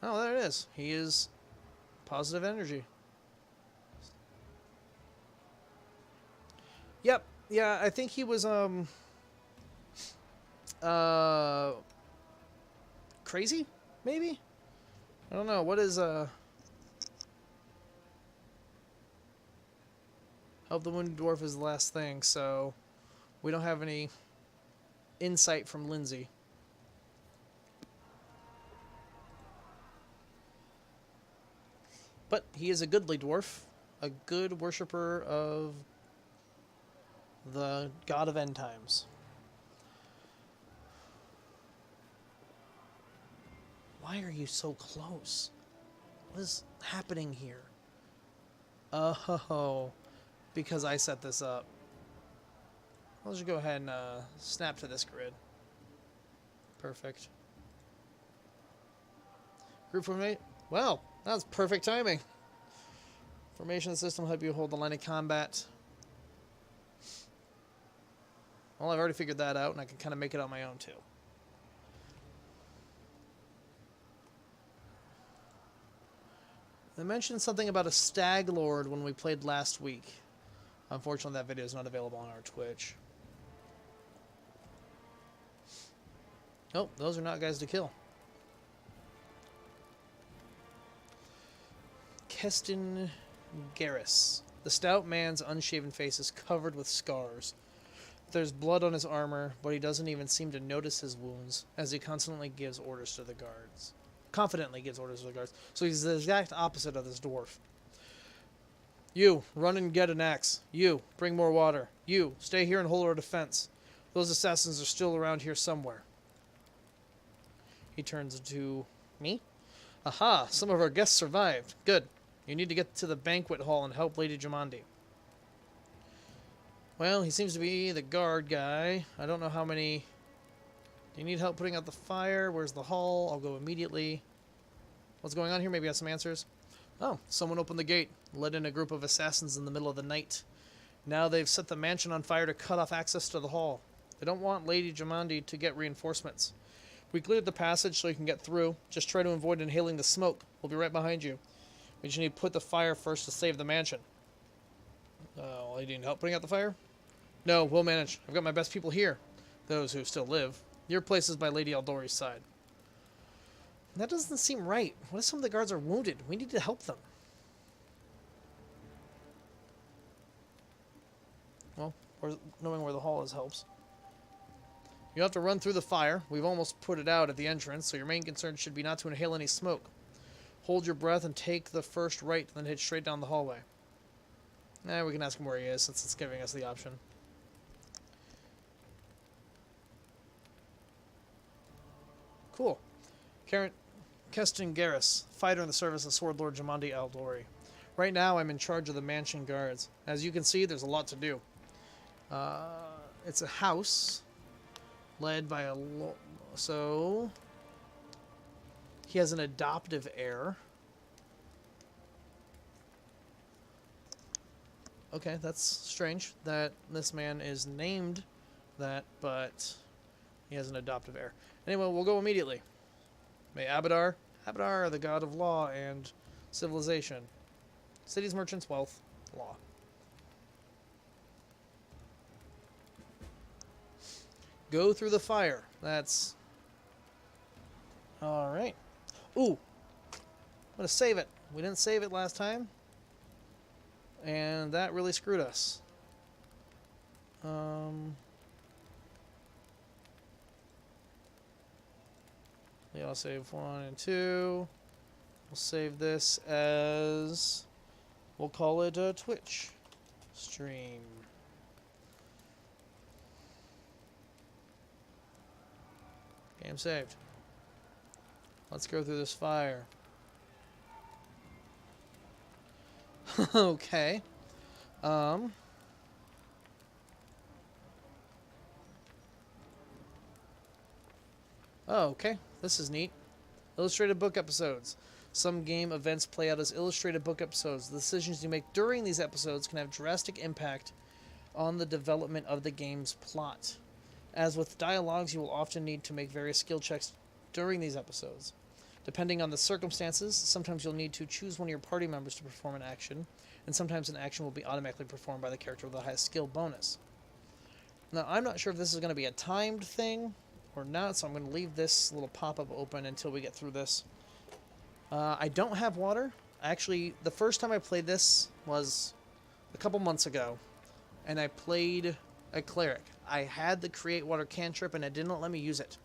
Oh, there it is. He is positive energy. Yep. Yeah, I think he was, crazy? Maybe? I don't know. What is, Help the Wounded Dwarf is the last thing, so we don't have any insight from Lindsay. But he is a goodly dwarf, a good worshipper of the god of end times. Why are you so close? What is happening here? Oh, because I set this up. I'll just go ahead and snap to this grid. Perfect. Group formation. Well, that was perfect timing. Formation system help you hold the line of combat. Well, I've already figured that out, and I can kind of make it on my own, too. They mentioned something about a stag lord when we played last week. Unfortunately, that video is not available on our Twitch. Oh, those are not guys to kill. Keston Garrus. The stout man's unshaven face is covered with scars. There's blood on his armor, but he doesn't even seem to notice his wounds, as he constantly gives orders to the guards. Confidently gives orders to the guards. So he's the exact opposite of this dwarf. You, run and get an axe. You, bring more water. You, stay here and hold our defense. Those assassins are still around here somewhere. He turns to me. Aha, some of our guests survived. Good. You need to get to the banquet hall and help Lady Jamandi. Well, he seems to be the guard guy. I don't know how many Do you need help putting out the fire? Where's the hall? I'll go immediately. What's going on here? Maybe I have some answers. Oh, someone opened the gate, led in a group of assassins in the middle of the night. Now they've set the mansion on fire to cut off access to the hall. They don't want Lady Jamandi to get reinforcements. We cleared the passage so you can get through. Just try to avoid inhaling the smoke. We'll be right behind you. We just need to put the fire first to save the mansion. You need help putting out the fire? No, we'll manage. I've got my best people here. Those who still live. Your place is by Lady Aldori's side. That doesn't seem right. What if some of the guards are wounded? We need to help them. Well, knowing where the hall is helps. You have to run through the fire. We've almost put it out at the entrance, so your main concern should be not to inhale any smoke. Hold your breath and take the first right, then head straight down the hallway. We can ask him where he is, since it's giving us the option. Cool. Keston Garrus, fighter in the service of Sword Lord Jamandi Aldori. Right now, I'm in charge of the mansion guards. As you can see, there's a lot to do. It's a house led by a... So... He has an adoptive heir. Okay, that's strange that this man is named that, but he has an adoptive heir. Anyway, we'll go immediately. May Abadar, the god of law and civilization. Cities, merchants, wealth, law. Go through the fire. That's... Alright. Ooh! I'm gonna save it. We didn't save it last time. And that really screwed us. Yeah, I'll save 1 and 2. We'll save this as... We'll call it a Twitch stream. Game saved. Let's go through this fire. Okay. Oh, okay. This is neat. Illustrated book episodes. Some game events play out as illustrated book episodes. The decisions you make during these episodes can have drastic impact on the development of the game's plot. As with dialogues, you will often need to make various skill checks during these episodes. Depending on the circumstances, sometimes you'll need to choose one of your party members to perform an action, and sometimes an action will be automatically performed by the character with the highest skill bonus. Now, I'm not sure if this is going to be a timed thing or not, so I'm going to leave this little pop-up open until we get through this. I don't have water. Actually, the first time I played this was a couple months ago, and I played a cleric. I had the create water cantrip, and it didn't let me use it.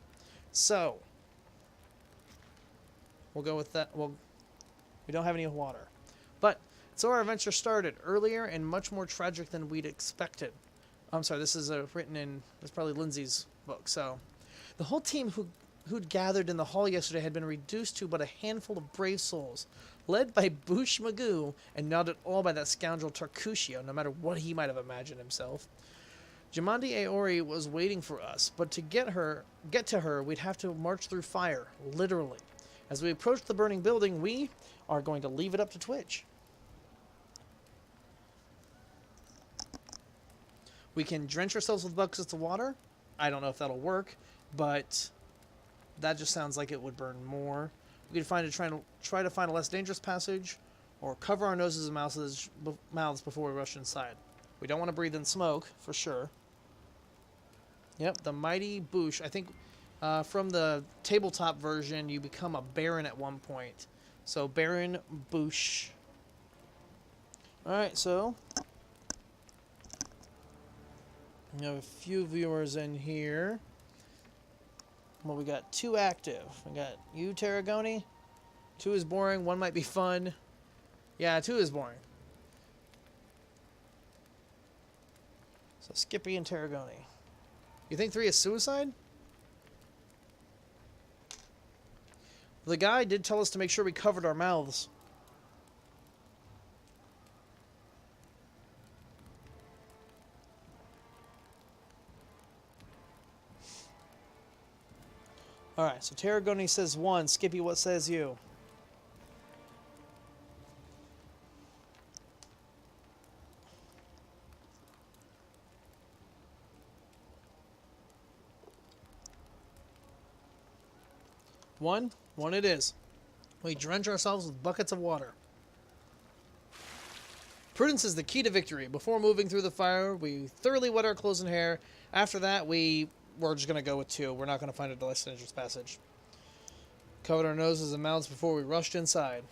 So... we'll go with that. Well, we don't have any water. But, so our adventure started earlier and much more tragic than we'd expected. I'm sorry, this is written in, it's probably Lindsay's book. So, the whole team who'd gathered in the hall yesterday had been reduced to but a handful of brave souls, led by Boosh Magoo, and not at all by that scoundrel Tarkushio, no matter what he might have imagined himself. Jamandi Aori was waiting for us, but to get to her, we'd have to march through fire, literally. As we approach the burning building, we are going to leave it up to Twitch. We can drench ourselves with buckets of water. I don't know if that'll work, but that just sounds like it would burn more. We could try to find a less dangerous passage, or cover our noses and mouths before we rush inside. We don't want to breathe in smoke, for sure. Yep, the mighty Boosh. I think... from the tabletop version, you become a Baron at one point. So, Baron Boosh. Alright, so... we have a few viewers in here. Well, we got 2 active. We got you, Tarragoni. 2 is boring. 1 might be fun. Yeah, 2 is boring. So, Skippy and Tarragoni. You think 3 is suicide? The guy did tell us to make sure we covered our mouths. Alright, so Tarragoni says 1. Skippy, what says you? One it is. We drench ourselves with buckets of water. Prudence is the key to victory. Before moving through the fire, we thoroughly wet our clothes and hair. After that, we're just going to go with 2. We're not going to find a dangerous passage. Covered our noses and mouths before we rushed inside.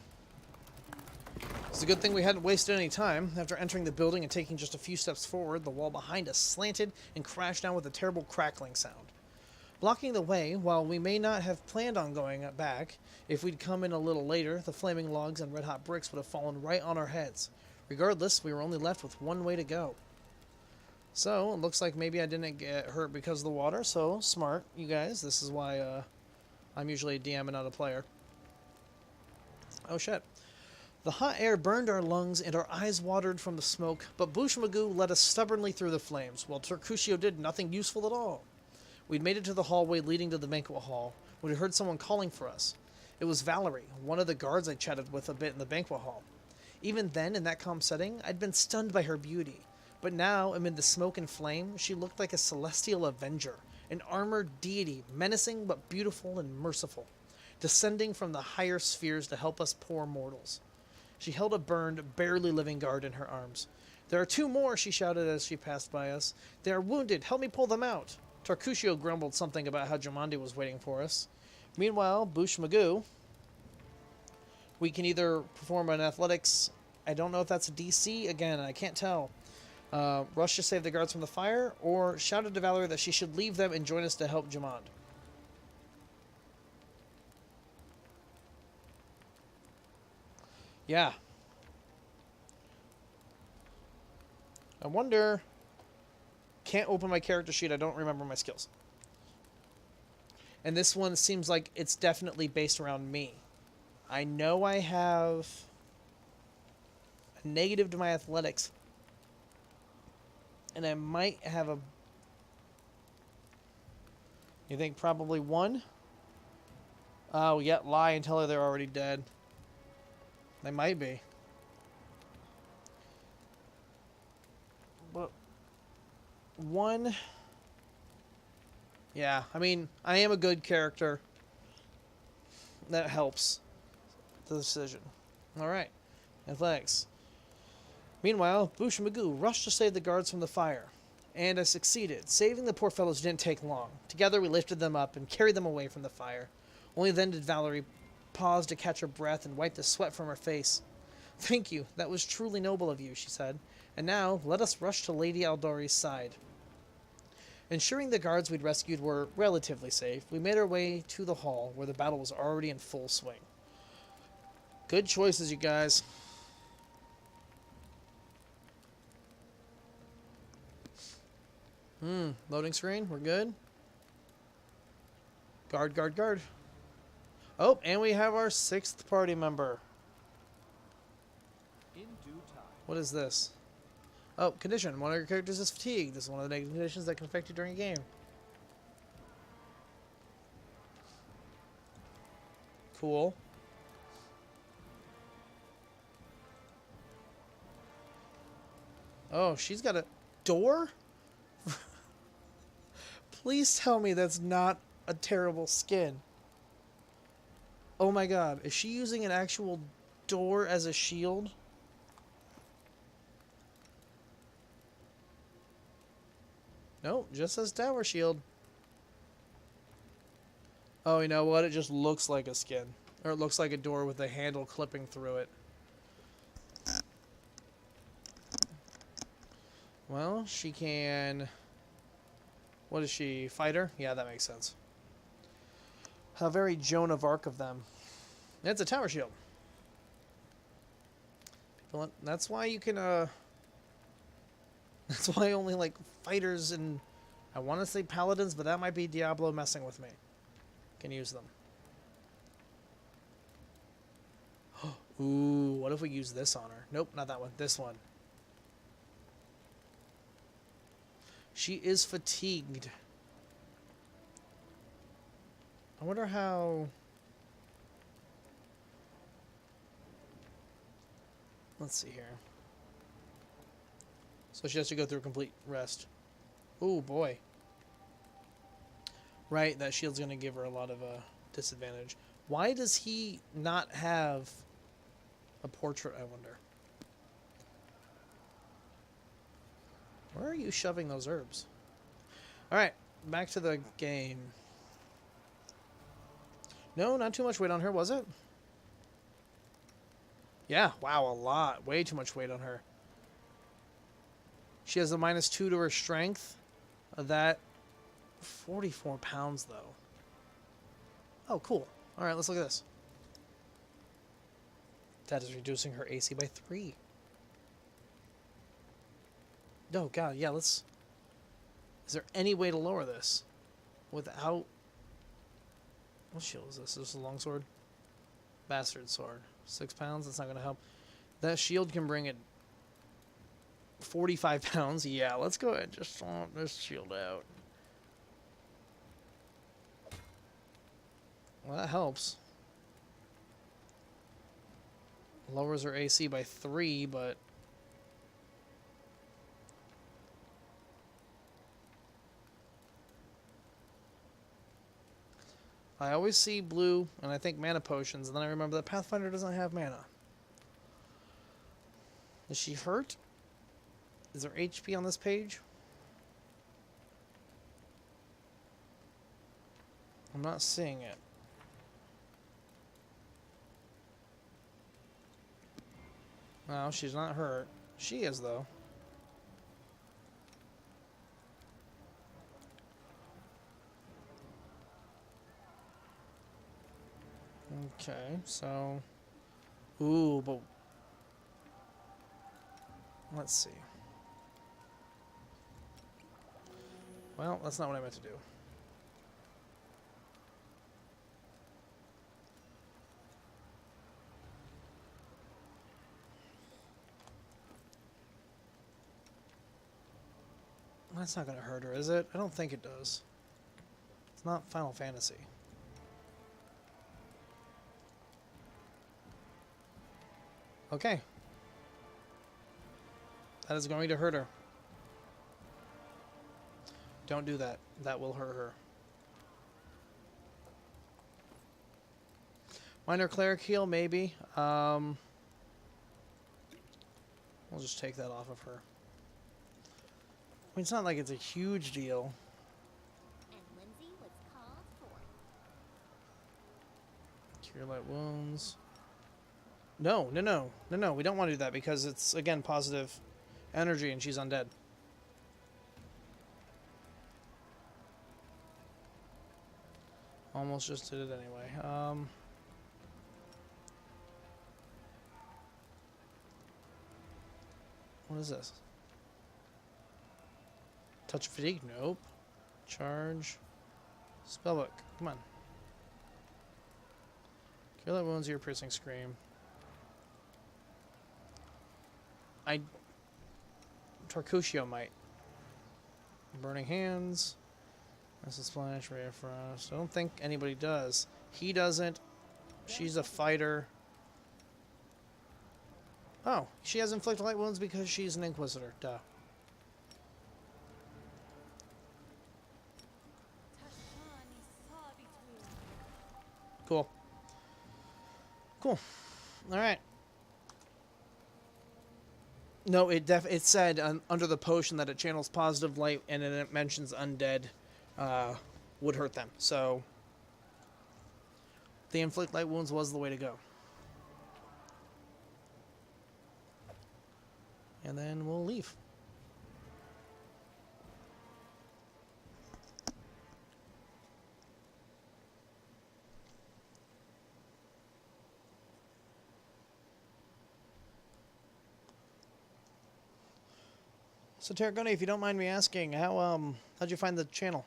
It's a good thing we hadn't wasted any time. After entering the building and taking just a few steps forward, the wall behind us slanted and crashed down with a terrible crackling sound. Blocking the way, while we may not have planned on going back, if we'd come in a little later, the flaming logs and red-hot bricks would have fallen right on our heads. Regardless, we were only left with one way to go. So, it looks like maybe I didn't get hurt because of the water, so smart, you guys. This is why I'm usually a DM and not a player. Oh shit. The hot air burned our lungs and our eyes watered from the smoke, but Boosh Magoo led us stubbornly through the flames, while Tercutio did nothing useful at all. We'd made it to the hallway leading to the banquet hall when we heard someone calling for us. It was Valerie, one of the guards I chatted with a bit in the banquet hall. Even then, in that calm setting, I'd been stunned by her beauty. But now, amid the smoke and flame, she looked like a celestial avenger, an armored deity, menacing but beautiful and merciful, descending from the higher spheres to help us poor mortals. She held a burned, barely living guard in her arms. "There are 2 more," she shouted as she passed by us. "They are wounded. Help me pull them out." Tarcutio grumbled something about how Jamandi was waiting for us. Meanwhile, Boosh Magoo, we can either perform an athletics, I don't know if that's a DC, again, I can't tell, rush to save the guards from the fire, or shouted to Valerie that she should leave them and join us to help Jamand. Yeah. I wonder... Can't open my character sheet. I don't remember my skills. And this one seems like it's definitely based around me. I know I have a negative to my athletics. And I might have a... You think probably 1? Oh, yeah, lie and tell her they're already dead. They might be. But 1... Yeah, I mean, I am a good character. That helps the decision. Alright. Athletics. Meanwhile, Boosh and Magoo rushed to save the guards from the fire. And I succeeded. Saving the poor fellows didn't take long. Together we lifted them up and carried them away from the fire. Only then did Valerie pause to catch her breath and wipe the sweat from her face. "Thank you. That was truly noble of you," she said. "And now, let us rush to Lady Aldori's side." Ensuring the guards we'd rescued were relatively safe, we made our way to the hall, where the battle was already in full swing. Good choices, you guys. Loading screen. We're good. Guard, guard, guard. Oh, and we have our 6th party member. In due time. What is this? Oh, condition. One of your characters is fatigued. This is one of the negative conditions that can affect you during a game. Cool. Oh, she's got a door? Please tell me that's not a terrible skin. Oh my god. Is she using an actual door as a shield? Nope, just says tower shield. Oh, you know what? It just looks like a skin. Or it looks like a door with a handle clipping through it. Well, she can... What is she? Fighter? Yeah, that makes sense. How very Joan of Arc of them. It's a tower shield. People, that's why you can, That's why only, like, fighters and... I want to say paladins, but that might be Diablo messing with me. Can use them. Ooh, what if we use this on her? Nope, not that one. This one. She is fatigued. I wonder how... Let's see here. So she has to go through a complete rest. Oh boy. Right, that shield's going to give her a lot of disadvantage. Why does he not have a portrait, I wonder? Where are you shoving those herbs? Alright, back to the game. No, not too much weight on her, was it? Yeah, wow, a lot. Way too much weight on her. She has a -2 to her strength. That 44 pounds, though. Oh, cool. Alright, let's look at this. That is reducing her AC by 3. Oh, God, yeah, let's... Is there any way to lower this without... What shield is this? Is this a longsword? Bastard sword. 6 pounds? That's not going to help. That shield can bring it 45 pounds. Yeah, let's go ahead and just swap this shield out. Well, that helps. Lowers her AC by 3, but... I always see blue, and I think mana potions, and then I remember that Pathfinder doesn't have mana. Is she hurt? Is there HP on this page? I'm not seeing it. No, she's not hurt. She is, though. Okay, so... Ooh, but... Let's see. Well, that's not what I meant to do. That's not going to hurt her, is it? I don't think it does. It's not Final Fantasy. Okay. That is going to hurt her. Don't do that. That will hurt her. Minor cleric heal, maybe. We'll just take that off of her. I mean, it's not like it's a huge deal. And Lindsay was called for. Cure light wounds. No. We don't want to do that because it's, again, positive energy and she's undead. Almost just did it anyway. What is this? Touch of fatigue? Nope. Charge. Spellbook. Come on. Cure light wounds, ear piercing scream. Tarcutio might. Burning hands. That's a splash, ray of frost. I don't think anybody does. He doesn't. She's a fighter. Oh, she has inflict light wounds because she's an inquisitor. Duh. Cool. Cool. All right. No, it said under the potion that it channels positive light, and then it mentions undead would hurt them. So the inflict light wounds was the way to go. And then we'll leave. So Tarragona, if you don't mind me asking, how'd you find the channel?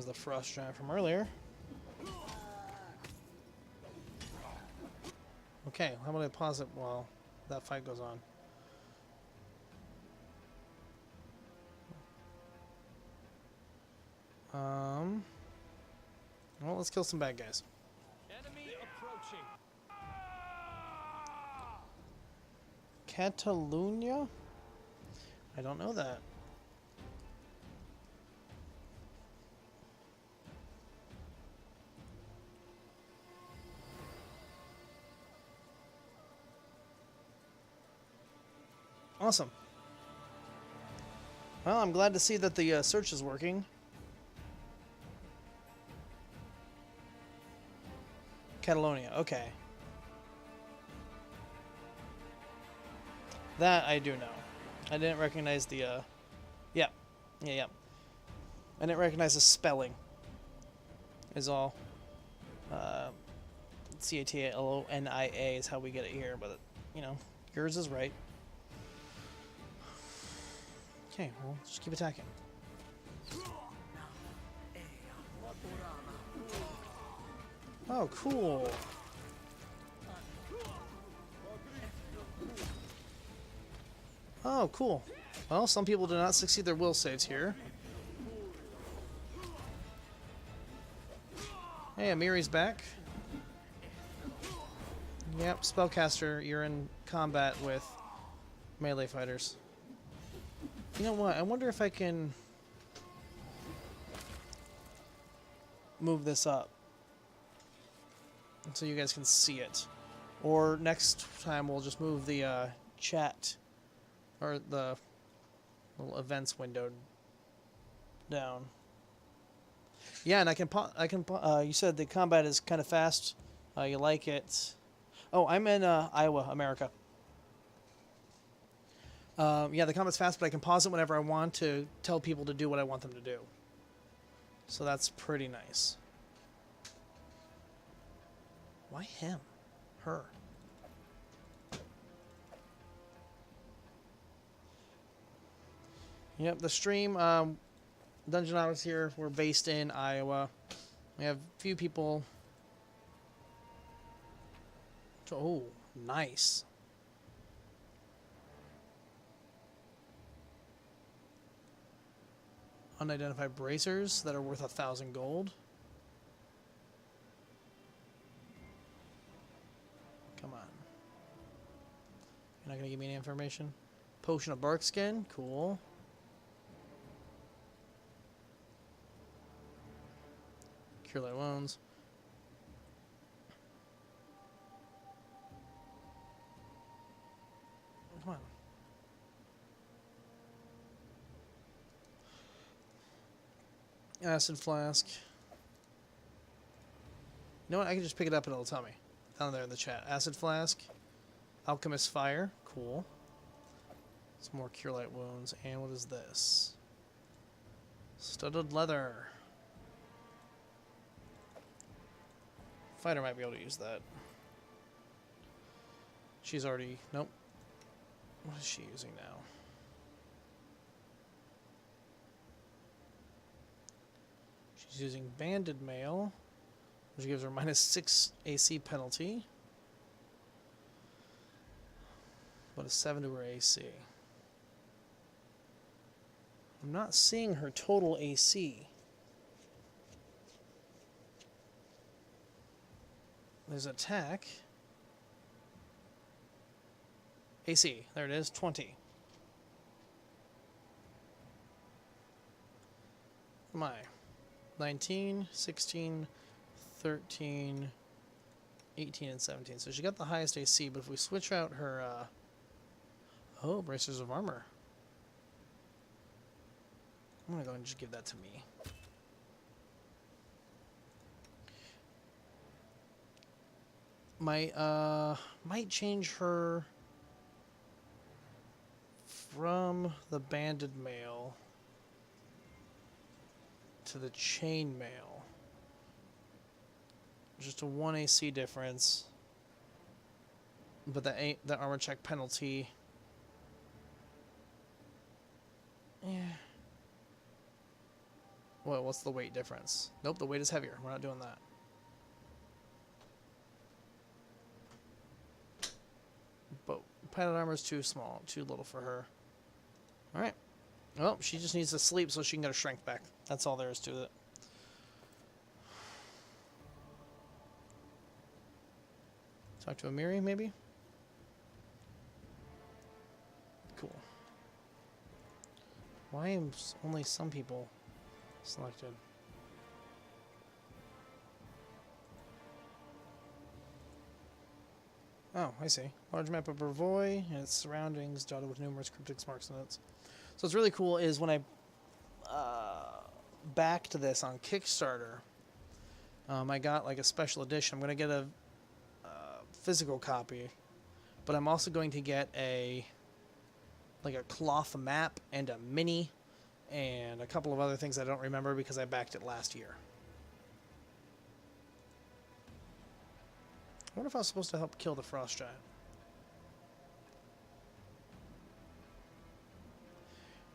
There's the frost giant from earlier. Okay, how about I pause it while that fight goes on? Well, let's kill some bad guys. Enemy approaching. Catalunya? I don't know that. Awesome. Well, I'm glad to see that the search is working. Catalonia, okay. That I do know. I didn't recognize the, yeah. I didn't recognize the spelling. Is all. Catalonia is how we get it here, but, you know, yours is right. Okay, well, just keep attacking. Oh, cool. Oh, cool. Well, some people do not succeed their will saves here. Hey, Amiri's back. Yep, spellcaster, you're in combat with melee fighters. You know what? I wonder if I can move this up so you guys can see it. Or next time we'll just move the chat or the little events window down. Yeah, and you said the combat is kind of fast. You like it. Oh, I'm in Iowa, America. Yeah, the combat's fast, but I can pause it whenever I want to tell people to do what I want them to do. So that's pretty nice. Why him? Her. Yep, the stream, Dungeon Novice here, we're based in Iowa. We have a few people. Oh, nice. Unidentified bracers that are worth 1,000 gold. Come on. You're not going to give me any information? Potion of bark skin. Cool. Cure light wounds. Come on. Acid flask. You know what? I can just pick it up and it'll tell me. Down there in the chat. Acid flask. Alchemist fire. Cool. Some more cure light wounds. And what is this? Studded leather. Fighter might be able to use that. She's already... Nope. What is she using now? She's using banded mail, which gives her -6 AC penalty, but a 7 to her AC. I'm not seeing her total AC. There's attack. AC, there it is, 20. Am I? 19, 16, 13, 18, and 17. So she got the highest AC, but if we switch out her... Oh, bracers of armor. I'm going to go and just give that to me. Might change her from the banded mail to the chain mail. Just a 1 AC difference. But the armor check penalty. Yeah. Well, what's the weight difference? Nope, the weight is heavier. We're not doing that. But pilot armor is too small, too little for her. Alright. Well, she just needs to sleep so she can get her strength back. That's all there is to it. Talk to Amiri, maybe? Cool. Why am only some people selected? Oh, I see. Large map of Brevoy and its surroundings dotted with numerous cryptic marks in it. So what's really cool is when I backed this on Kickstarter, I got like a special edition. I'm going to get a physical copy, but I'm also going to get a cloth map and a mini and a couple of other things I don't remember because I backed it last year. I wonder if I was supposed to help kill the frost giant.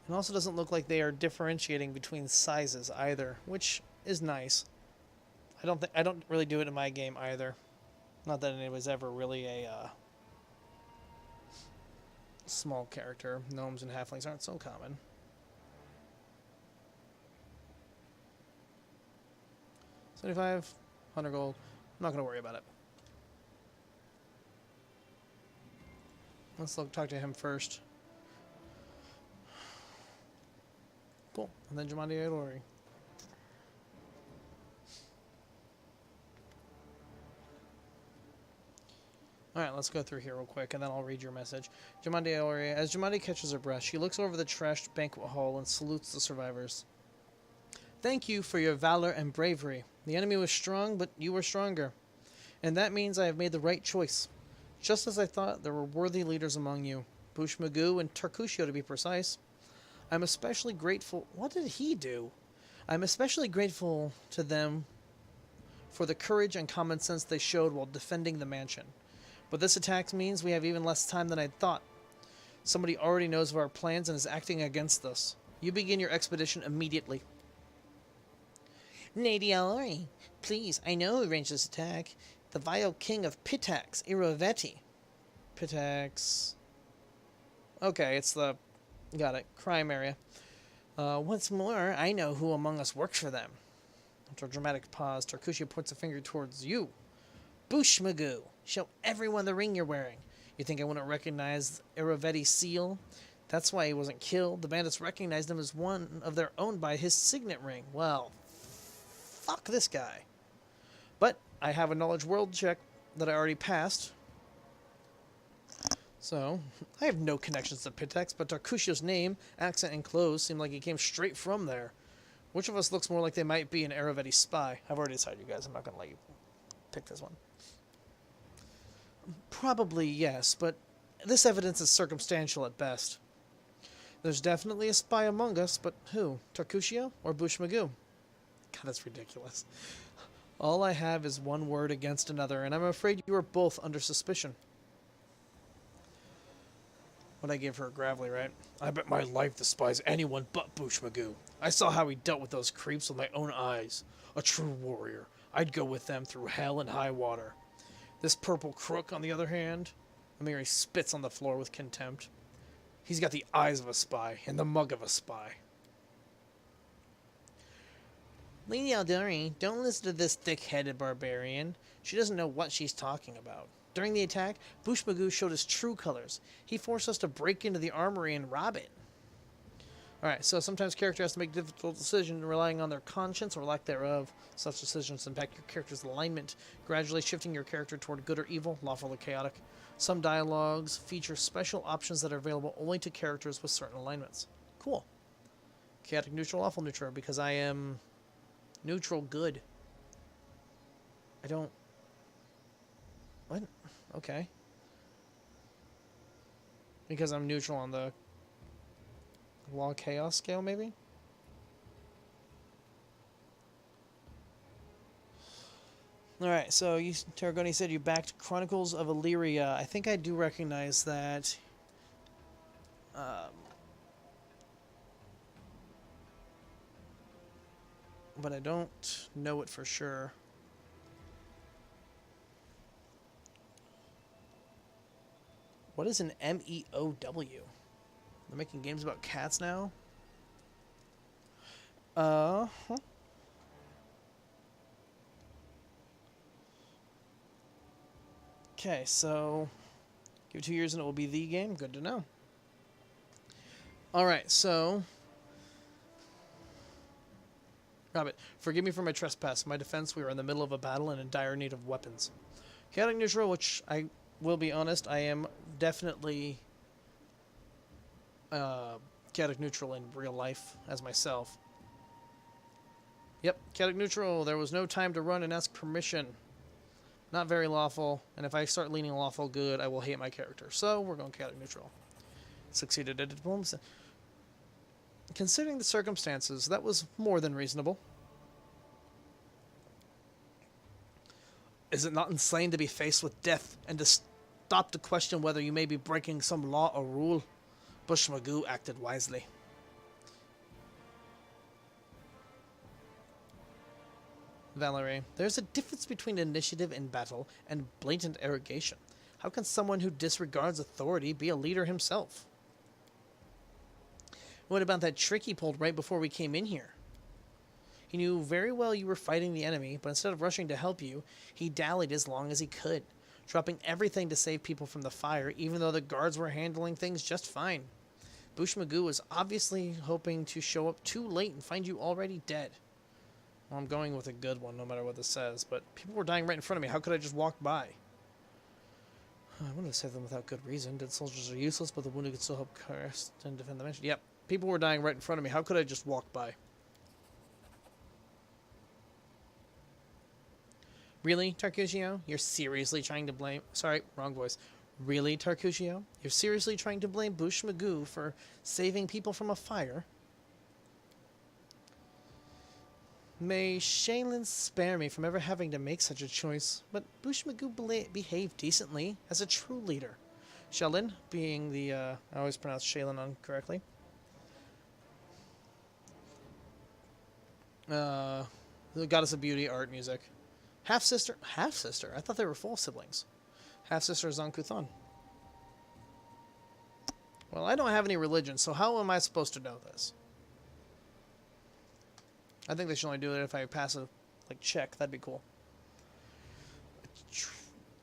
It also doesn't look like they are differentiating between sizes either, which is nice. I don't really do it in my game either. Not that anybody's ever really a small character. Gnomes and halflings aren't so common. $75, 100 gold. I'm not going to worry about it. Let's talk to him first. Cool. And then Jamandi Ailori. Alright, let's go through here real quick, and then I'll read your message. Jamandi Ailori. As Jamandi catches her breath, she looks over the trashed banquet hall and salutes the survivors. Thank you for your valor and bravery. The enemy was strong, but you were stronger. And that means I have made the right choice. Just as I thought, there were worthy leaders among you. Boosh Magoo and Tarkusio, to be precise. I'm especially grateful... What did he do? I'm especially grateful to them for the courage and common sense they showed while defending the mansion. But this attack means we have even less time than I'd thought. Somebody already knows of our plans and is acting against us. You begin your expedition immediately. Lady Ailori, please, I know who arranged this attack. The vile king of Pitax, Iroveti. Pitax... Okay, it's the... Got it. Crime area. What's more, I know who among us works for them. After a dramatic pause, Tarkusio points a finger towards you. Boosh Magoo, show everyone the ring you're wearing. You think I wouldn't recognize Iroveti's seal? That's why he wasn't killed. The bandits recognized him as one of their own by his signet ring. Well, fuck this guy. But I have a knowledge world check that I already passed. So, I have no connections to Pitex, but Tarkusio's name, accent, and clothes seem like he came straight from there. Which of us looks more like they might be an Iroveti spy? I've already decided, you guys. I'm not going to let you pick this one. Probably yes, but this evidence is circumstantial at best. There's definitely a spy among us, but who? Tarkusio or Boosh Magoo? God, that's ridiculous. All I have is one word against another, and I'm afraid you are both under suspicion. But I gave her a gravelly, right? I bet my life despises anyone but Boosh Magoo. I saw how he dealt with those creeps with my own eyes. A true warrior. I'd go with them through hell and high water. This purple crook, on the other hand, Amiri spits on the floor with contempt. He's got the eyes of a spy and the mug of a spy. Lady Ailori, don't listen to this thick-headed barbarian. She doesn't know what she's talking about. During the attack, Boosh Magoo showed his true colors. He forced us to break into the armory and rob it. Alright, so sometimes character has to make difficult decisions relying on their conscience or lack thereof. Such decisions impact your character's alignment, gradually shifting your character toward good or evil, lawful or chaotic. Some dialogues feature special options that are available only to characters with certain alignments. Cool. Chaotic neutral, lawful neutral, because I am neutral good. I don't... What? Okay. Because I'm neutral on the law chaos scale, maybe? Alright, so Tarragoni said you backed Chronicles of Illyria. I think I do recognize that. but I don't know it for sure. What is an MEOW? They're making games about cats now? Huh. Okay, so give it 2 years and it will be the game. Good to know. Alright, so Rabbit, forgive me for my trespass. My defense, we are in the middle of a battle and in dire need of weapons. Chaotic neutral, which I will be honest, I am definitely chaotic neutral in real life as myself. Yep, chaotic neutral. There was no time to run and ask permission. Not very lawful, and if I start leaning lawful good, I will hate my character. So we're going chaotic neutral. Succeeded at diplomacy. Considering the circumstances, that was more than reasonable. Is it not insane to be faced with death and to stop to question whether you may be breaking some law or rule? Boosh Magoo acted wisely. Valerie, there's a difference between initiative in battle and blatant arrogation. How can someone who disregards authority be a leader himself? What about that trick he pulled right before we came in here? He knew very well you were fighting the enemy, but instead of rushing to help you, he dallied as long as he could, dropping everything to save people from the fire, even though the guards were handling things just fine. Boosh Magoo was obviously hoping to show up too late and find you already dead. Well, I'm going with a good one, no matter what this says, but people were dying right in front of me. How could I just walk by? I wanted to save them without good reason. Dead soldiers are useless, but the wounded could still help cast and defend the mission. Yep, people were dying right in front of me. How could I just walk by? Really, Tarkusio? You're seriously trying to blame... Sorry, wrong voice. Really, Tarkusio? You're seriously trying to blame Boosh Magoo for saving people from a fire? May Shaylin spare me from ever having to make such a choice, but Boosh Magoo behaved decently as a true leader. Shaylin, being the... I always pronounce Shaylin incorrectly. The Goddess of Beauty, art, music. Half-sister? Half-sister? I thought they were full siblings. Half-sister is on Kuthon. Well, I don't have any religion, so how am I supposed to know this? I think they should only do it if I pass a check. That'd be cool.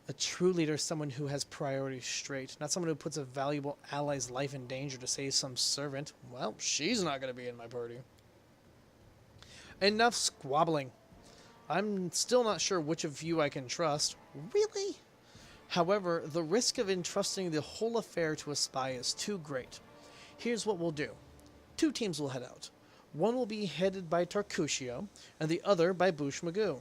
A true leader is someone who has priorities straight, not someone who puts a valuable ally's life in danger to save some servant. Well, she's not going to be in my party. Enough squabbling. I'm still not sure which of you I can trust. Really? However, the risk of entrusting the whole affair to a spy is too great. Here's what we'll do. 2 teams will head out. One will be headed by Tarkusio, and the other by Boosh Magoo.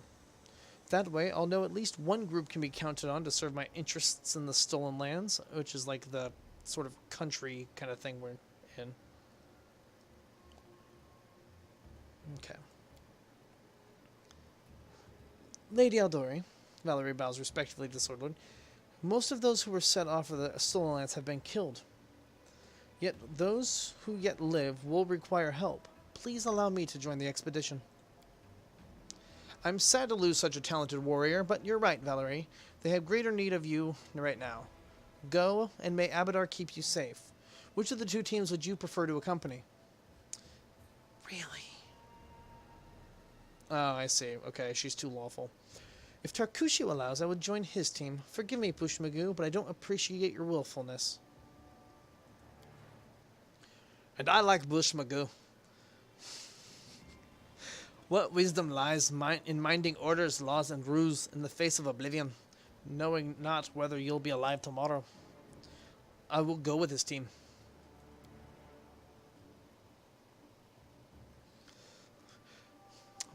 That way, I'll know at least one group can be counted on to serve my interests in the Stolen Lands, which is like the sort of country kind of thing we're in. Okay. Lady Aldori, Valerie bows respectfully to Swordlord. Most of those who were set off for the Stolen Lands have been killed. Yet those who yet live will require help. Please allow me to join the expedition. I'm sad to lose such a talented warrior, but you're right, Valerie. They have greater need of you right now. Go, and may Abadar keep you safe. Which of the 2 teams would you prefer to accompany? Really? Oh, I see. Okay, she's too lawful. If Tarkusio allows, I would join his team. Forgive me, Boosh Magoo, but I don't appreciate your willfulness. And I like Boosh Magoo. What wisdom lies in minding orders, laws, and rules in the face of oblivion, knowing not whether you'll be alive tomorrow. I will go with his team.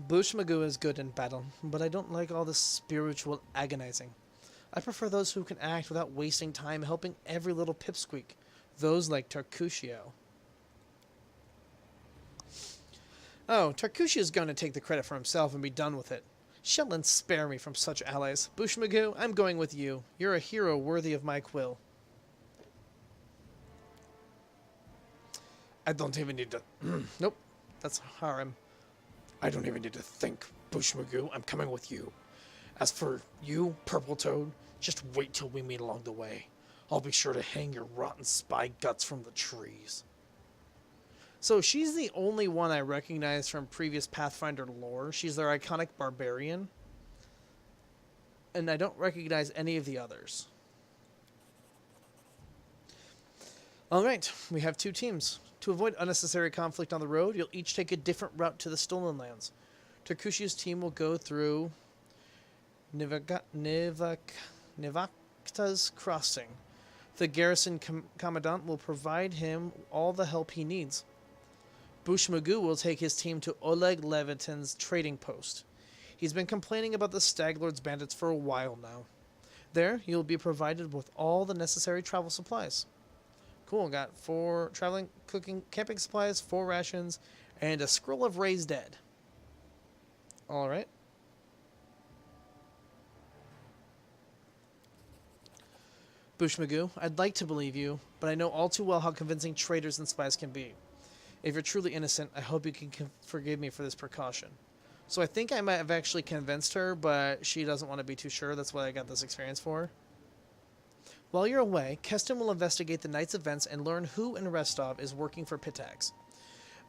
Boosh Magoo is good in battle, but I don't like all this spiritual agonizing. I prefer those who can act without wasting time helping every little pipsqueak. Those like Tarkusio. Oh, Tarkushio's going to take the credit for himself and be done with it. Shetland, spare me from such allies. Boosh Magoo, I'm going with you. You're a hero worthy of my quill. I don't even need to... Nope. That's harem. I don't even need to think, Boosh Magoo. I'm coming with you. As for you, Purple Toad, just wait till we meet along the way. I'll be sure to hang your rotten spy guts from the trees. So she's the only one I recognize from previous Pathfinder lore. She's their iconic barbarian. And I don't recognize any of the others. Alright, we have 2 teams. To avoid unnecessary conflict on the road, you'll each take a different route to the Stolen Lands. Terkushi's team will go through Nivakta's Crossing. The garrison commandant will provide him all the help he needs. Boosh Magoo will take his team to Oleg Levitin's trading post. He's been complaining about the Staglord's bandits for a while now. There, you'll be provided with all the necessary travel supplies. Cool, got 4 traveling, cooking, camping supplies, 4 rations, and a scroll of raised dead. Alright. Boosh Magoo, I'd like to believe you, but I know all too well how convincing traitors and spies can be. If you're truly innocent, I hope you can forgive me for this precaution. So I think I might have actually convinced her, but she doesn't want to be too sure. That's what I got this experience for. While you're away, Keston will investigate the night's events and learn who in Restov is working for Pitax.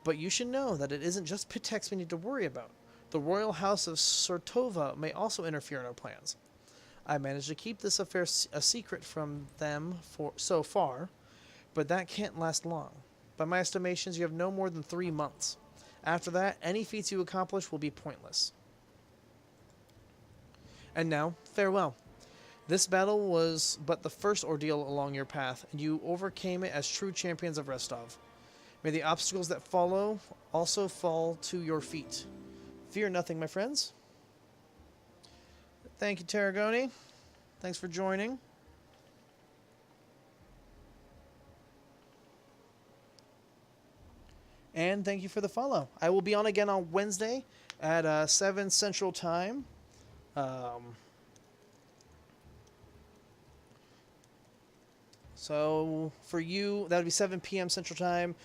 But you should know that it isn't just Pitax we need to worry about. The royal house of Sortova may also interfere in our plans. I managed to keep this affair a secret from them so far, but that can't last long. By my estimations, you have no more than 3 months. After that, any feats you accomplish will be pointless. And now, farewell. This battle was but the first ordeal along your path, and you overcame it as true champions of Restov. May the obstacles that follow also fall to your feet. Fear nothing, my friends. Thank you, Tarragoni. Thanks for joining. And thank you for the follow. I will be on again on Wednesday at 7 Central Time. So for you, that would be 7 p.m. Central Time.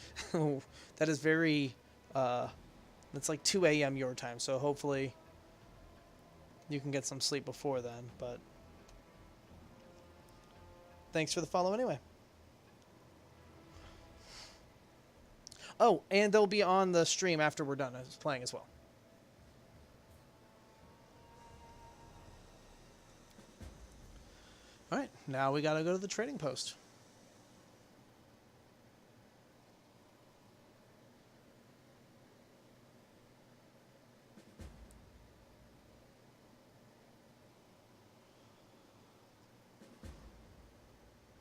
That is very, that's like 2 a.m. your time. So hopefully you can get some sleep before then. But thanks for the follow anyway. Oh, and they'll be on the stream after we're done playing as well. All right, now we got to go to the trading post.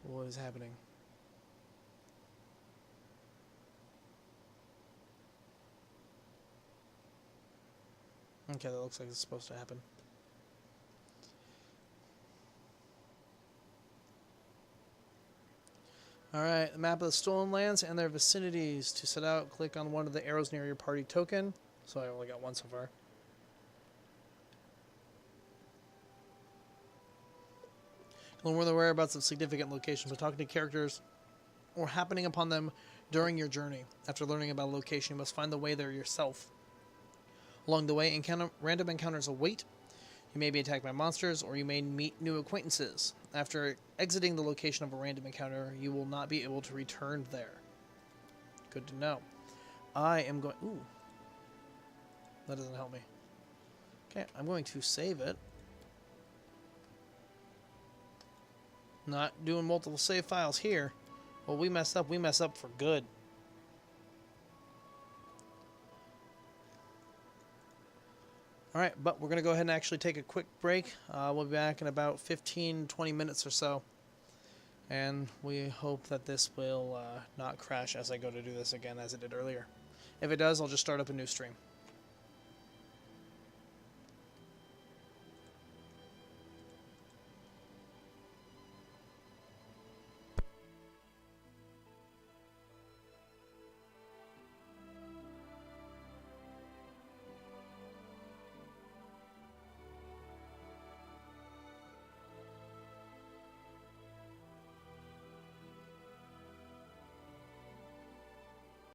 What is happening? Okay, that looks like it's supposed to happen. Alright, the map of the Stolen Lands and their vicinities. To set out, click on one of the arrows near your party token. So I only got one so far. Learn the whereabouts of significant locations by talking to characters or happening upon them during your journey. After learning about a location, you must find the way there yourself. Along the way, random encounters await. You may be attacked by monsters, or you may meet new acquaintances. After exiting the location of a random encounter, you will not be able to return there. Good to know. I am going... Ooh. That doesn't help me. Okay, I'm going to save it. Not doing multiple save files here. Well, we mess up for good. Alright, but we're going to go ahead and actually take a quick break. We'll be back in about 15-20 minutes or so. And we hope that this will not crash as I go to do this again as it did earlier. If it does, I'll just start up a new stream.